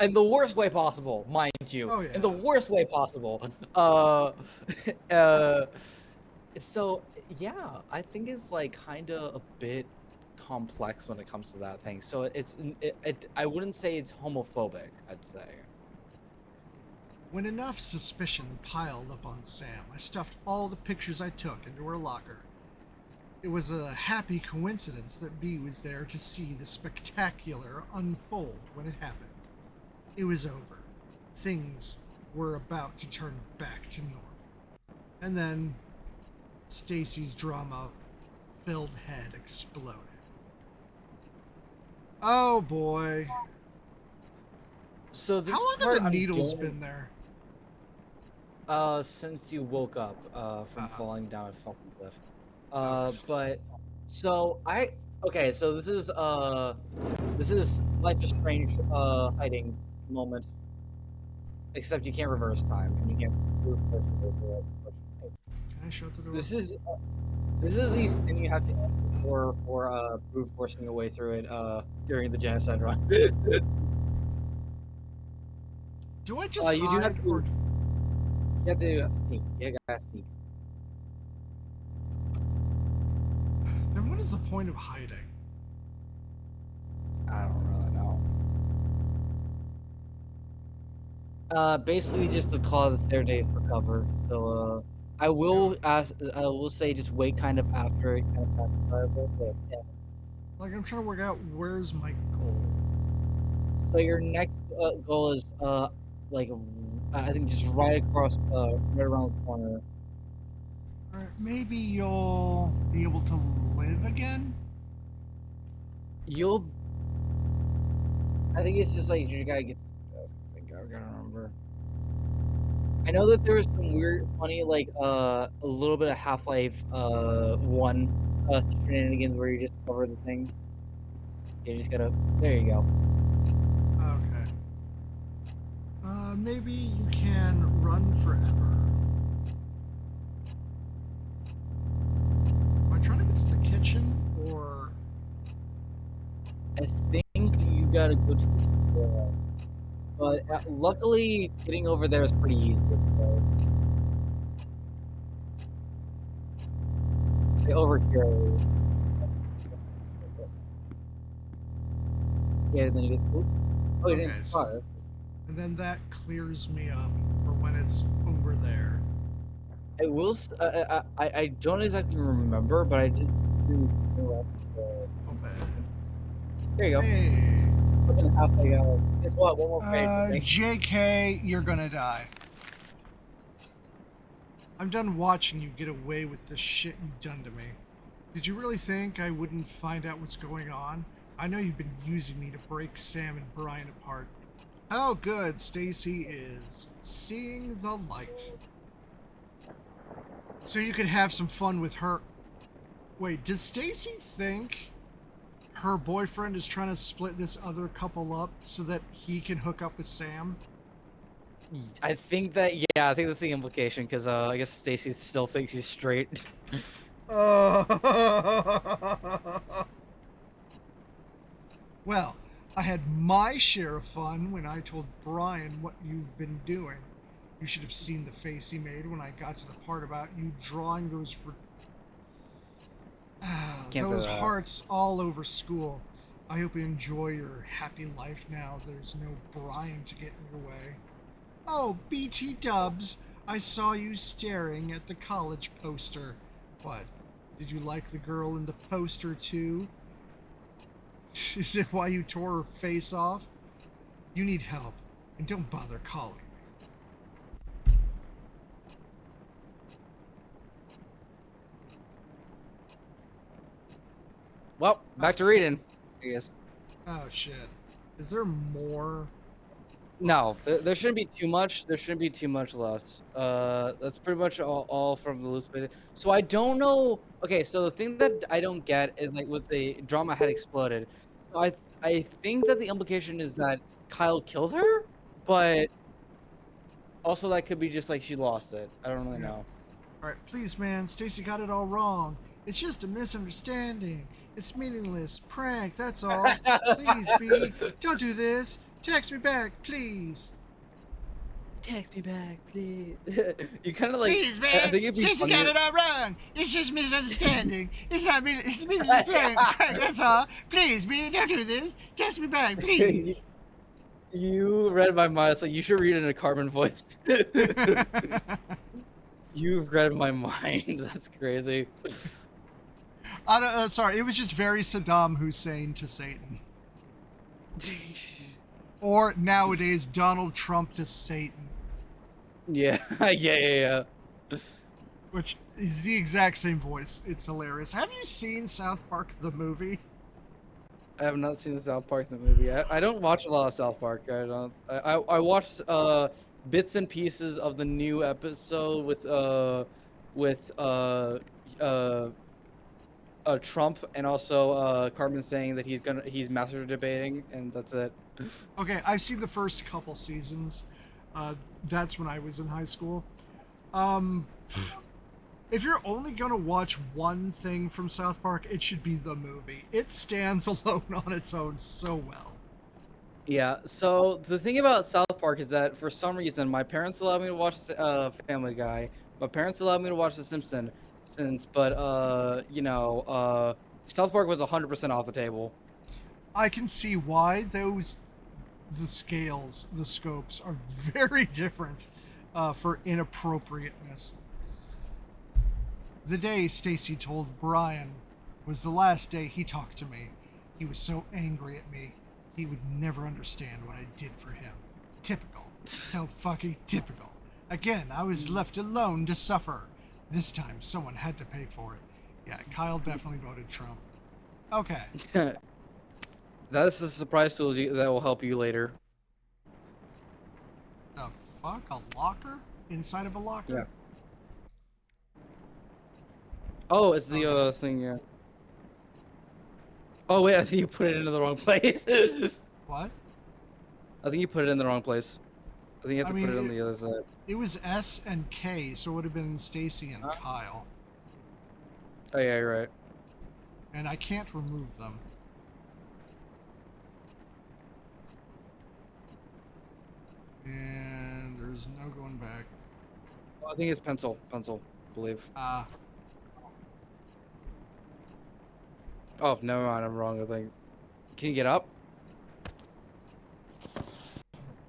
in the worst way possible, mind you, Oh, in the yeah. worst way possible. Uh, so yeah, I think it's like kind of a bit complex when it comes to that thing. So I wouldn't say it's homophobic, I'd say. When enough suspicion piled up on Sam, I stuffed all the pictures I took into her locker. It was a happy coincidence that B was there to see the spectacular unfold when it happened. It was over. Things were about to turn back to normal. And then Stacy's drama-filled head exploded. Oh boy. So this How long part have the I'm needles doing- been there? Since you woke up from Uh-oh. falling down a fucking cliff. Oh. But so okay, so this is Life is Strange hiding moment. Except you can't reverse time and you can't move forward with it. Can I shut the door? This is the thing you have to answer for brute forcing your way through it during the genocide run. Do I just you do have hide, to- or You have to sneak. You gotta sneak. Then what is the point of hiding? I don't really know. Basically just to cause their day for cover. So, I will say just wait kind of after it kind of passes by a little bit. Yeah. Like, I'm trying to work out where's my goal. So your next goal is like I think just right across right around the corner. Alright, maybe you'll be able to live again? You'll. I think it's just like you gotta get. I gotta remember. I know that there was some weird, funny, like a little bit of Half-Life 1 shenanigans where you just cover the thing. You just gotta. There you go. Okay. Maybe you can run forever. Am I trying to get to the kitchen, or... I think you gotta go to the. But luckily, getting over there is pretty easy. So. Over here. Yeah, then you get. Oh, you Okay, didn't so... fire. And then that clears me up for when it's over there. I will. I don't exactly remember, but I just. Okay. There you go. Hey! Fucking half like guess what? One more page. I think. JK, you're gonna die. I'm done watching you get away with the shit you've done to me. Did you really think I wouldn't find out what's going on? I know you've been using me to break Sam and Brian apart. Oh, good. Stacy is seeing the light. So you could have some fun with her. Wait, does Stacy think her boyfriend is trying to split this other couple up so that he can hook up with Sam? I think that I think that's the implication because I guess Stacy still thinks he's straight. Well, I had my share of fun when I told Brian what you've been doing. You should have seen the face he made when I got to the part about you drawing those Can't say those that. hearts all over school. I hope you enjoy your happy life now. There's no Brian to get in your way. Oh, BT Dubs, I saw you staring at the college poster. What? Did you like the girl in the poster too? Is it why you tore her face off? You need help, and don't bother calling me. Well, back to reading. I guess. Oh shit. Is there more? No, there shouldn't be too much. There shouldn't be too much left. That's pretty much all from the loose bit. So I don't know. Okay, so the thing that I don't get is like with the drama had exploded. So I think that the implication is that Kyle killed her, but also that could be just like she lost it. I don't really Yeah. know. Alright, please, man. Stacy got it all wrong. It's just a misunderstanding. It's meaningless. Prank, that's all. Please, B. Don't do this. Text me back, please. Text me back, please. You kind of like. Please, I man. think it'd be Stacy got funnier. it all wrong. It's just misunderstanding. It's not me. It's me. Prank, that's all. Please, B. Don't do this. Text me back, please. You read my mind, so you should read it in a Carmen voice. You've read my mind. That's crazy. Sorry, it was just very Saddam Hussein to Satan. Or nowadays, Donald Trump to Satan. Yeah, yeah. Which is the exact same voice. It's hilarious. Have you seen South Park the movie? I have not seen South Park the movie. I don't watch a lot of South Park. I don't. I watched bits and pieces of the new episode with Trump and also Carmen saying that he's master debating, and that's it. Okay, I've seen the first couple seasons. That's when I was in high school. If you're only gonna watch one thing from South Park, it should be the movie. It stands alone on its own so well. Yeah, so the thing about South Park is that for some reason my parents allowed me to watch Family Guy. My parents allowed me to watch The Simpsons, but South Park was 100% off the table. I can see why the scales, the scopes are very different for inappropriateness. The day Stacy told Brian was the last day he talked to me. He was so angry at me, he would never understand what I did for him. Typical. So fucking typical. Again, I was left alone to suffer. This time, someone had to pay for it. Yeah, Kyle definitely voted Trump. Okay. That is the surprise tools that will help you later. The fuck? A locker? Inside of a locker? Yeah. Oh, it's the Okay. thing, yeah. Oh wait, I think you put it into the wrong place. What? I think you put it in the wrong place. I think you have I to mean, put it on the other side. It was S and K, so it would have been Stacy and Huh? Kyle. Oh yeah, you're right. And I can't remove them. And there's no going back. Oh, I think it's pencil, I believe. Oh, never mind, I'm wrong. I think. Can you get up?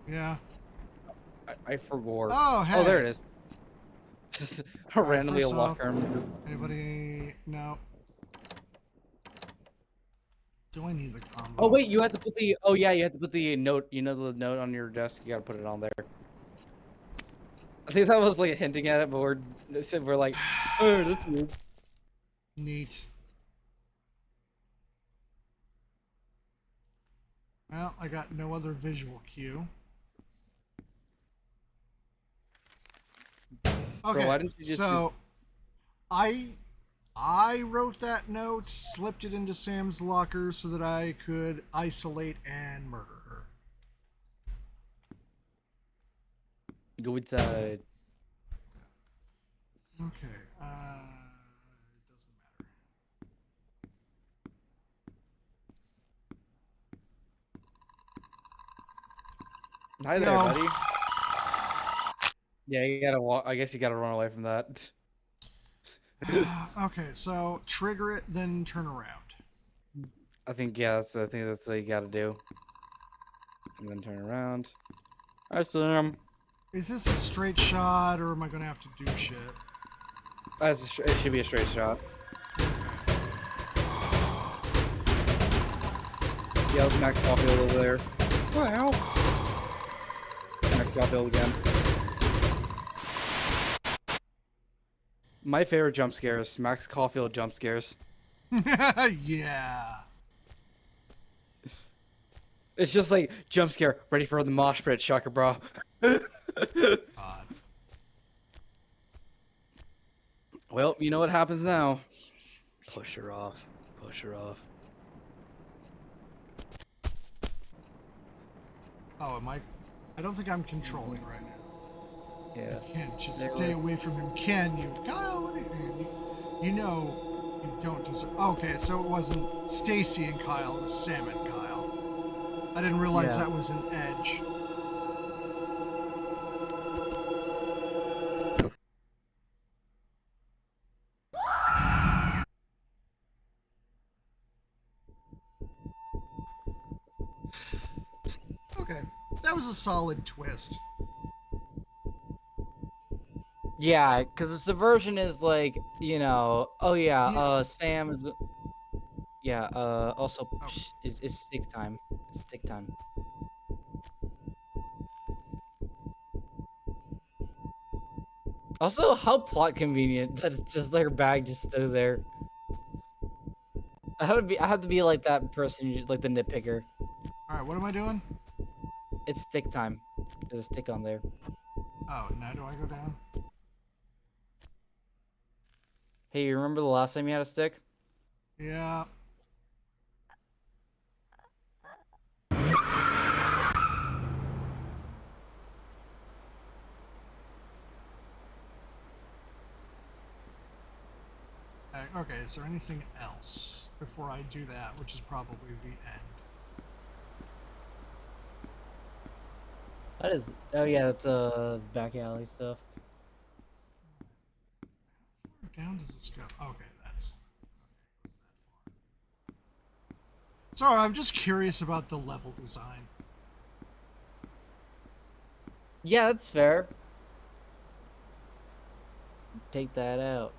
Yeah. I forgot. Oh, hey. Oh, there it is. Alright, Randomly a first off, locker. Anybody? No. Do I need the combo? Oh wait, you have to put the. Oh yeah, you have to put the note. You know the note on your desk. You gotta put it on there. I think that was like hinting at it, but we're like, oh, that's weird. Neat. Well, I got no other visual cue. Okay, Bro, why didn't you just so I wrote that note, slipped it into Sam's locker so that I could isolate and murder her. go inside? Okay, it doesn't Hi matter. there, Yo. buddy. Yeah, you gotta walk. I guess you gotta run away from that. Okay, so trigger it, then turn around. I think yeah, I think that's what you gotta do. And then turn around. I see him. Is this a straight shot, or am I gonna have to do shit? It should be a straight shot. Okay. Yeah, it's Max Caulfield over there. Well, Max Caulfield again. My favorite jump scares, Max Caulfield jump scares. Yeah. It's just like jump scare, ready for the mosh pit, shocker, bro. God. Well, you know what happens now. Push her off. Push her off. Oh, am I? I don't think I'm controlling right now. Yeah. You can't just There stay we- away from him, can you? Kyle, what are you know you don't deserve. Okay, so it wasn't Stacy and Kyle, it was Sam and Kyle. I didn't realize Yeah. that was an edge. Okay, that was a solid twist. Yeah, because the subversion is like, you know, oh yeah, Yeah. Sam is, yeah, also Oh. is stick time. It's stick time. Also, how plot convenient that it's just like her bag just stood there. I have to be like that person, like the nitpicker. All right, what am I doing? It's stick time. There's a stick on there. Oh, now do I go down? Hey, you remember the last time you had a stick? Yeah. Okay, is there anything else before I do that, which is probably the end? That is. Oh yeah, that's back alley stuff. How far down does this go? Okay, that's okay, goes that far. Sorry, I'm just curious about the level design. Yeah, that's fair. Take that out.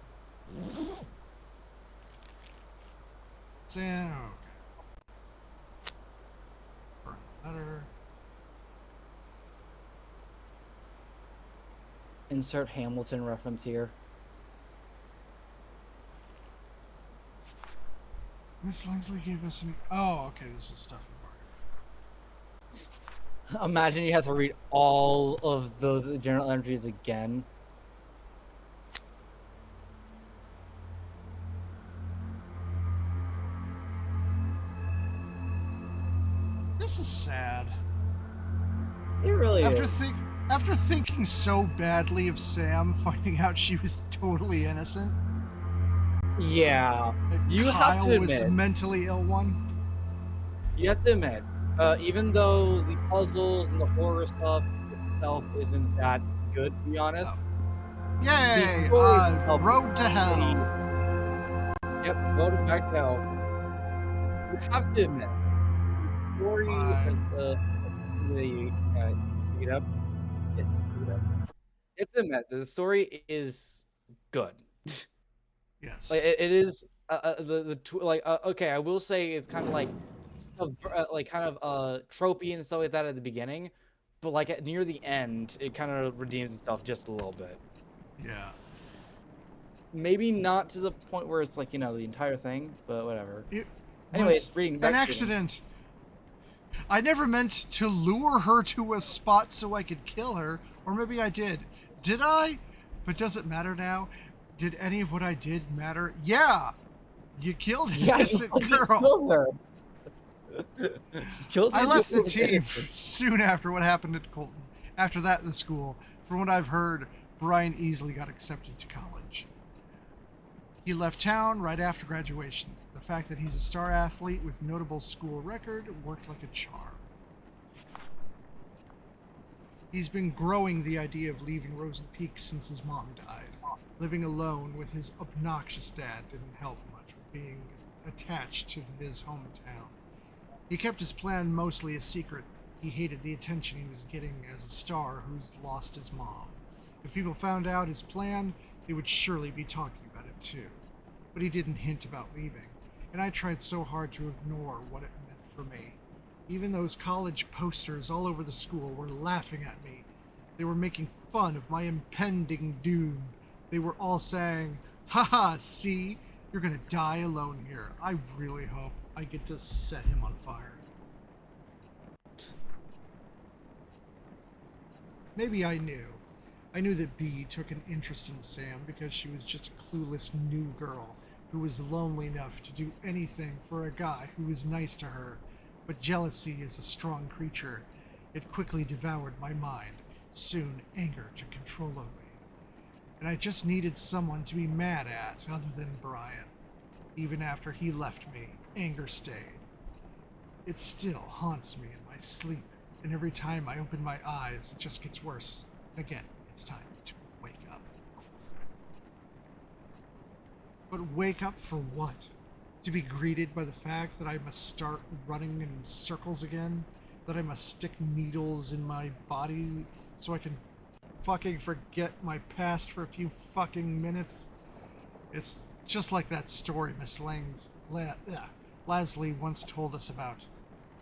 Sam, okay. Burn the letter. Insert Hamilton reference here. Miss Langsley gave us an. Oh, okay. This is stuff we've already read. Imagine you have to read all of those journal entries again. This is sad. It really After is. after thinking so badly of Sam, finding out she was totally innocent, Yeah. that You Kyle have to was the admit. mentally ill one. You have to admit, even though the puzzles and the horror stuff itself isn't that good, to be honest, Oh. the Yay! story itself is Road to pretty. Hell. Yep, voted back to hell. You have to admit, the story of Fine. the pick it up. Yes, pick it up. You have to admit that the story is good. Like Yes. it is like okay, I will say it's kind of like like kind of tropey and stuff like that at the beginning, but like near the end, it kind of redeems itself just a little bit. Yeah. Maybe not to the point where it's like the entire thing, but whatever. It Anyways, was reading an back to reading. accident. I never meant to lure her to a spot so I could kill her, or maybe I did. Did I? But does it matter now? Did any of what I did matter? Yeah! You killed an Yeah, you innocent fucking girl. killed her. You killed I her left the to team innocence. soon after what happened at Colton. After that in the school, from what I've heard, Brian easily got accepted to college. He left town right after graduation. The fact that he's a star athlete with notable school record worked like a charm. He's been growing the idea of leaving Rosen Peak since his mom died. Living alone with his obnoxious dad didn't help much with being attached to his hometown. He kept his plan mostly a secret. He hated the attention he was getting as a star who's lost his mom. If people found out his plan, they would surely be talking about it too. But he didn't hint about leaving, and I tried so hard to ignore what it meant for me. Even those college posters all over the school were laughing at me. They were making fun of my impending doom. They were all saying, "Haha, see? You're gonna die alone here. I really hope I get to set him on fire." Maybe I knew. I knew that Bee took an interest in Sam because she was just a clueless new girl who was lonely enough to do anything for a guy who was nice to her. But jealousy is a strong creature. It quickly devoured my mind. Soon, anger took control of me. And I just needed someone to be mad at other than Brian. Even after he left me, anger stayed. It still haunts me in my sleep, and every time I open my eyes, it just gets worse. Again, it's time to wake up. But wake up for what? To be greeted by the fact that I must start running in circles again? That I must stick needles in my body so I can fucking forget my past for a few fucking minutes? It's just like that story Miss Lasley once told us about.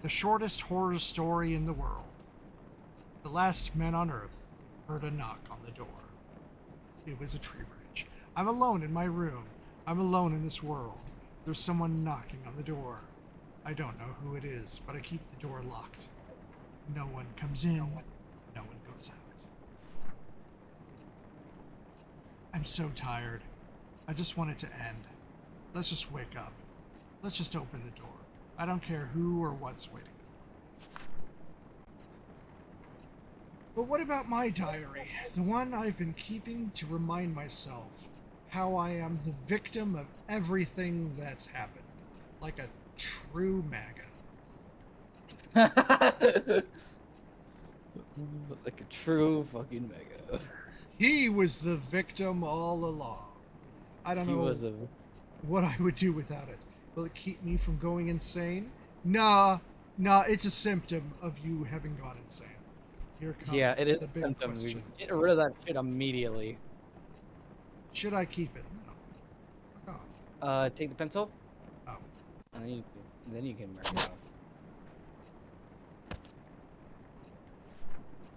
The shortest horror story in the world. The last men on Earth heard a knock on the door. It was a tree branch. I'm alone in my room. I'm alone in this world. There's someone knocking on the door. I don't know who it is, but I keep the door locked. No one comes in. No one goes out. I'm so tired. I just want it to end. Let's just wake up. Let's just open the door. I don't care who or what's waiting for me. But what about my diary? The one I've been keeping to remind myself how I am the victim of everything that's happened. Like a true MAGA. Like a true fucking mega. He was the victim all along. I don't He know was a. what I would do without it. Will it keep me from going insane? Nah, nah, it's a symptom of you having gone insane. Here Yeah, it comes is the a big symptom. We question. get rid of that shit immediately. Should I keep it? No. Fuck off. Take the pencil, Oh. and then you can mark it Yeah. off.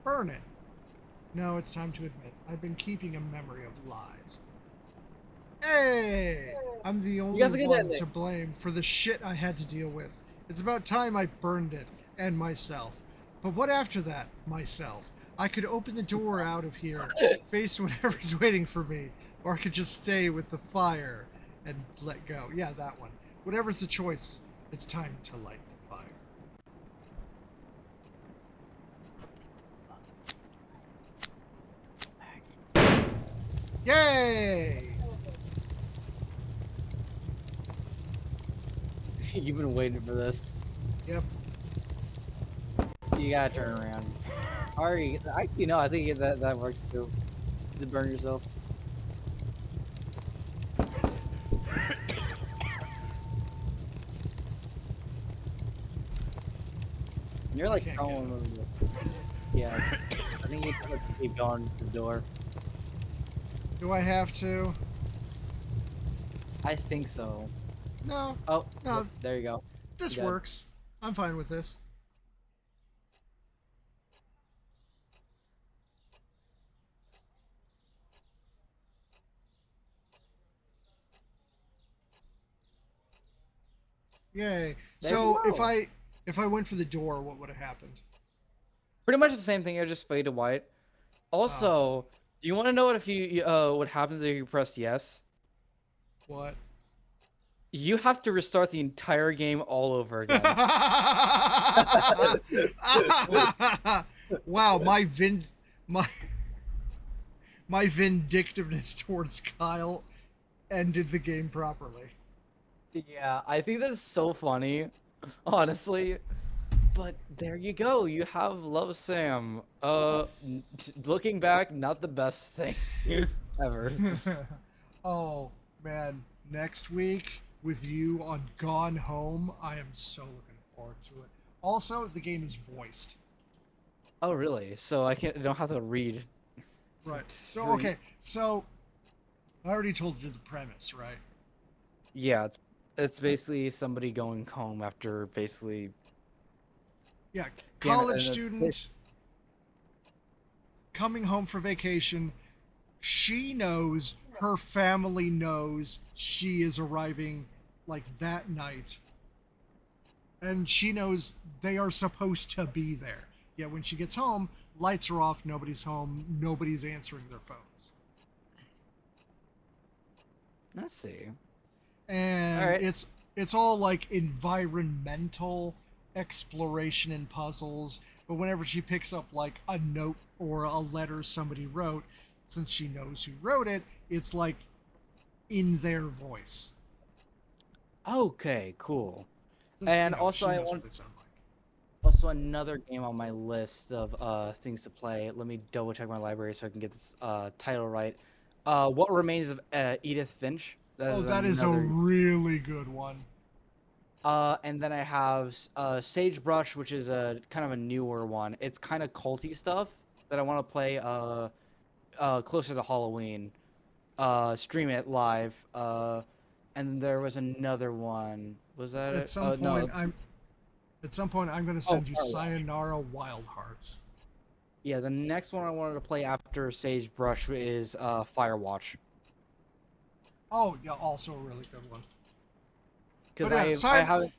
Burn it. No, it's time to admit. I've been keeping a memory of lies. Hey! I'm the You got the only good one ending. to blame for the shit I had to deal with. It's about time I burned it, and myself. But what after that, myself? I could open the door out of here, face whatever's waiting for me, or I could just stay with the fire and let go. Yeah, that one. Whatever's the choice, it's time to light the fire. Yay! You've been waiting for this. Yep. You gotta turn around. Ari, actually, no, I think that works too. To burn yourself. You're I like can't get crawling over the. Yeah, I think you have to keep going to the door. Do I have to? I think so. No. Oh, No, there you go. this You got it. works. I'm fine with this. Yay. There we So go. if I went for the door, what would have happened? Pretty much the same thing. It just faded white. Oh, Also, do you want to know what if what happens if you press yes? what? You have to restart the entire game all over again. Wow, my my vindictiveness towards Kyle ended the game properly. Yeah, I think that's so funny, honestly. But there you go. You have Love Sam. Looking back, not the best thing ever. Oh man, next week with you on Gone Home, I am so looking forward to it. Also, the game is voiced. Oh, really? So I don't have to read. Right. So Read. okay, so I already told you the premise, right? Yeah, it's basically somebody going home after basically. Yeah, Damn it! college student coming home for vacation. She knows, her family knows she is arriving like that night. And she knows they are supposed to be there. Yet when she gets home, lights are off, nobody's home, nobody's answering their phones. Let's see. All And right. it's all like environmental exploration and puzzles. But whenever she picks up like a note or a letter somebody wrote, since she knows who wrote it, it's like in their voice. Okay, cool. Since And also, she I knows want what they sound like. also another game on my list of things to play. Let me double check my library so I can get this title right. What Remains of Edith Finch? That Oh, is that is a another. really good one. And then I have Sagebrush, which is a kind of a newer one. It's kind of culty stuff that I want to play closer to Halloween. Stream it live. And there was another one. Was that At it? some No. point, I'm going to Oh, send you Firewatch. Sayonara Wild Hearts. Yeah, the next one I wanted to play after Sagebrush is Firewatch. Oh, yeah, also a really good one. Because But yeah, I haven't.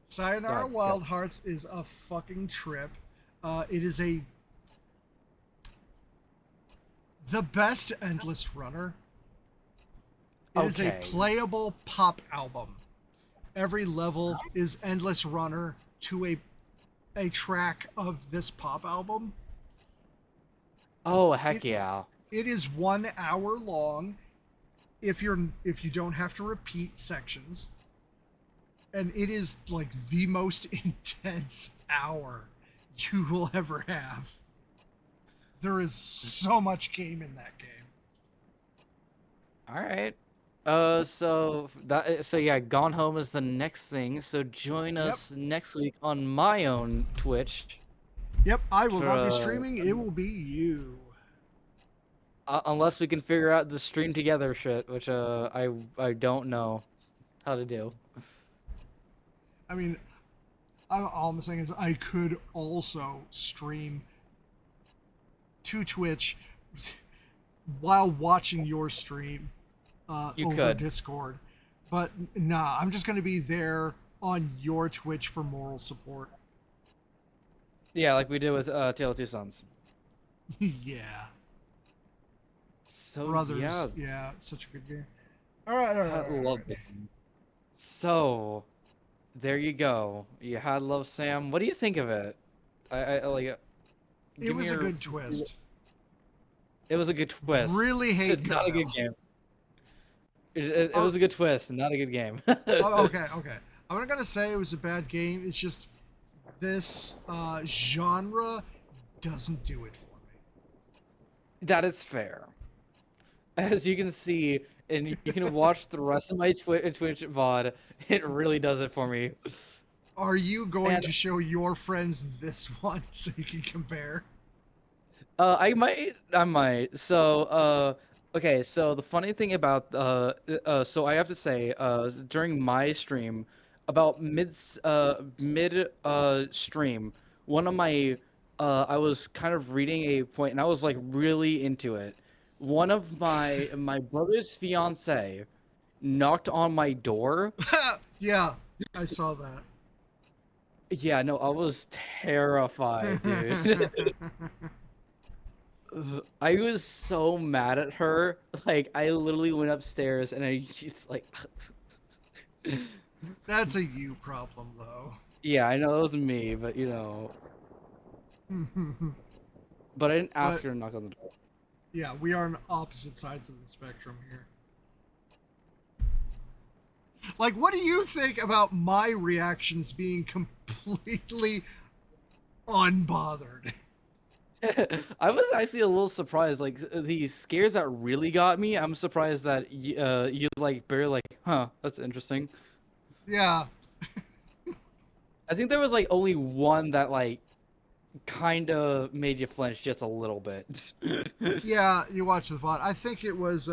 Sayonara Go. Wild Hearts is a fucking trip. It is the best Endless Runner. It is a Okay. playable pop album. Every level is Endless Runner to a track of this pop album. Oh, heck It yeah. it is 1 hour long if you don't have to repeat sections. And it is like the most intense hour you will ever have. There is so much game in that game. All right. So yeah, Gone Home is the next thing. So join Yep. us next week on my own Twitch Yep. I will for not be streaming. It will be you. unless we can figure out the stream together shit, which I don't know how to do. I mean, all I'm saying is I could also stream to Twitch while watching your stream You over could. Discord. But nah, I'm just going to be there on your Twitch for moral support. Yeah, like we did with Tale of Two Sons. Yeah. So Brothers. yeah, Yeah, such a good game. All right, all right, I all right. love it. So there you go. You had Love Sam. What do you think of it? I like It give me was a your. good twist. It was a good twist. Really hate Not a good Kyle. game. It Oh, was a good twist, not a good game. okay, okay. I'm not gonna say it was a bad game. It's just this genre doesn't do it for That is fair. As you can see, and you can watch the rest of my Twitch VOD, it really does it for me. Are you going And to show your friends this one so you can compare? I might. Okay. So the funny thing about so I have to say, during my stream, about mid stream, one of my, I was kind of reading a point, and I was like really into it. One of my brother's fiance knocked on my door. Yeah, I saw that. Yeah, no, I was terrified, dude. I was so mad at her. Like, I literally went upstairs and I just like, That's a you problem, though. yeah, I know it was me, but but I didn't ask But her to knock on the door. yeah, we are on opposite sides of the spectrum here. Like, what do you think about my reactions being completely unbothered? I was actually a little surprised. Like, the scares that really got me, I'm surprised that you like barely like, huh, that's interesting. Yeah, I think there was like only one that like kind of made you flinch just a little bit. yeah, you watch the VOD. I think it was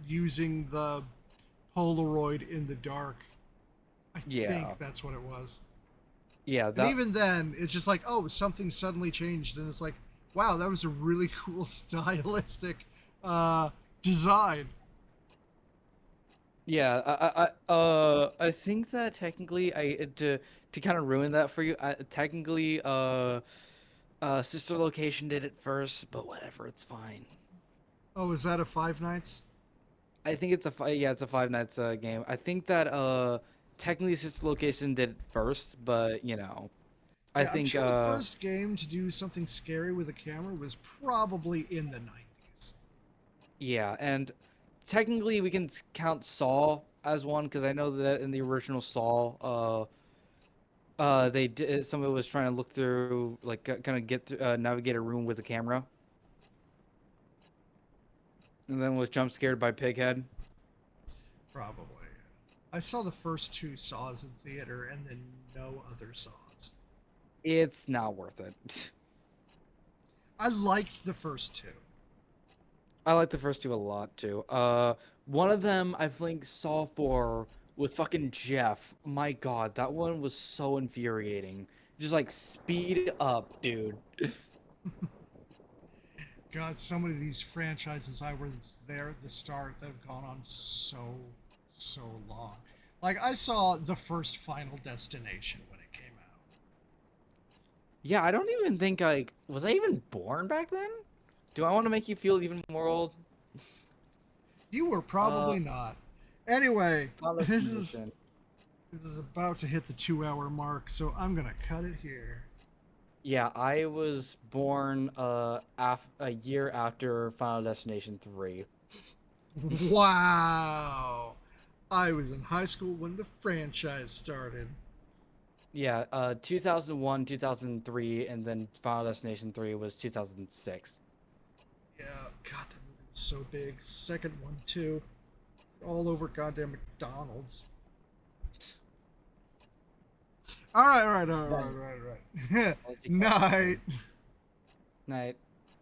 using the Polaroid in the dark. I Yeah, think that's what it was. yeah, And that. even then, it's just like, oh, something suddenly changed, and it's like, wow, that was a really cool stylistic design. Yeah, I think that technically, to kind of ruin that for you, technically, Sister Location did it first, but whatever, it's fine. Oh, is that a Five Nights? I think yeah, it's a Five Nights game. I think that technically Sister Location did it first, but I Yeah, I'm think sure the first game to do something scary with a camera was probably in the 90s. yeah, and technically we can count Saw as one because I know that in the original Saw, they did somebody was trying to look through like kind of get through, navigate a room with a camera, and then was jump scared by Pighead. Probably. I saw the first two Saws in theater and then no other Saws. It's not worth it. I liked the first two. I like the first two a lot too. One of them I think Saw 4 with fucking Jeff. My God, that one was so infuriating. Just like speed up, dude. God, so many of these franchises I was there at the start that have gone on so long. Like, I saw the first Final Destination when it came out. Yeah, I don't even think like was I even born back then? Do I want to make you feel even more old? You were Uh, probably not. Anyway, Final this is Destination. this is about to hit the 2 hour mark, so I'm gonna cut it here. Yeah, I was born a year after Final Destination 3. Wow. I was in high school when the franchise started. Yeah, 2001, 2003, and then Final Destination 3 was 2006. Yeah, God, that movie was so big. Second one too. all over goddamn McDonald's. All right. Night. Night. Night.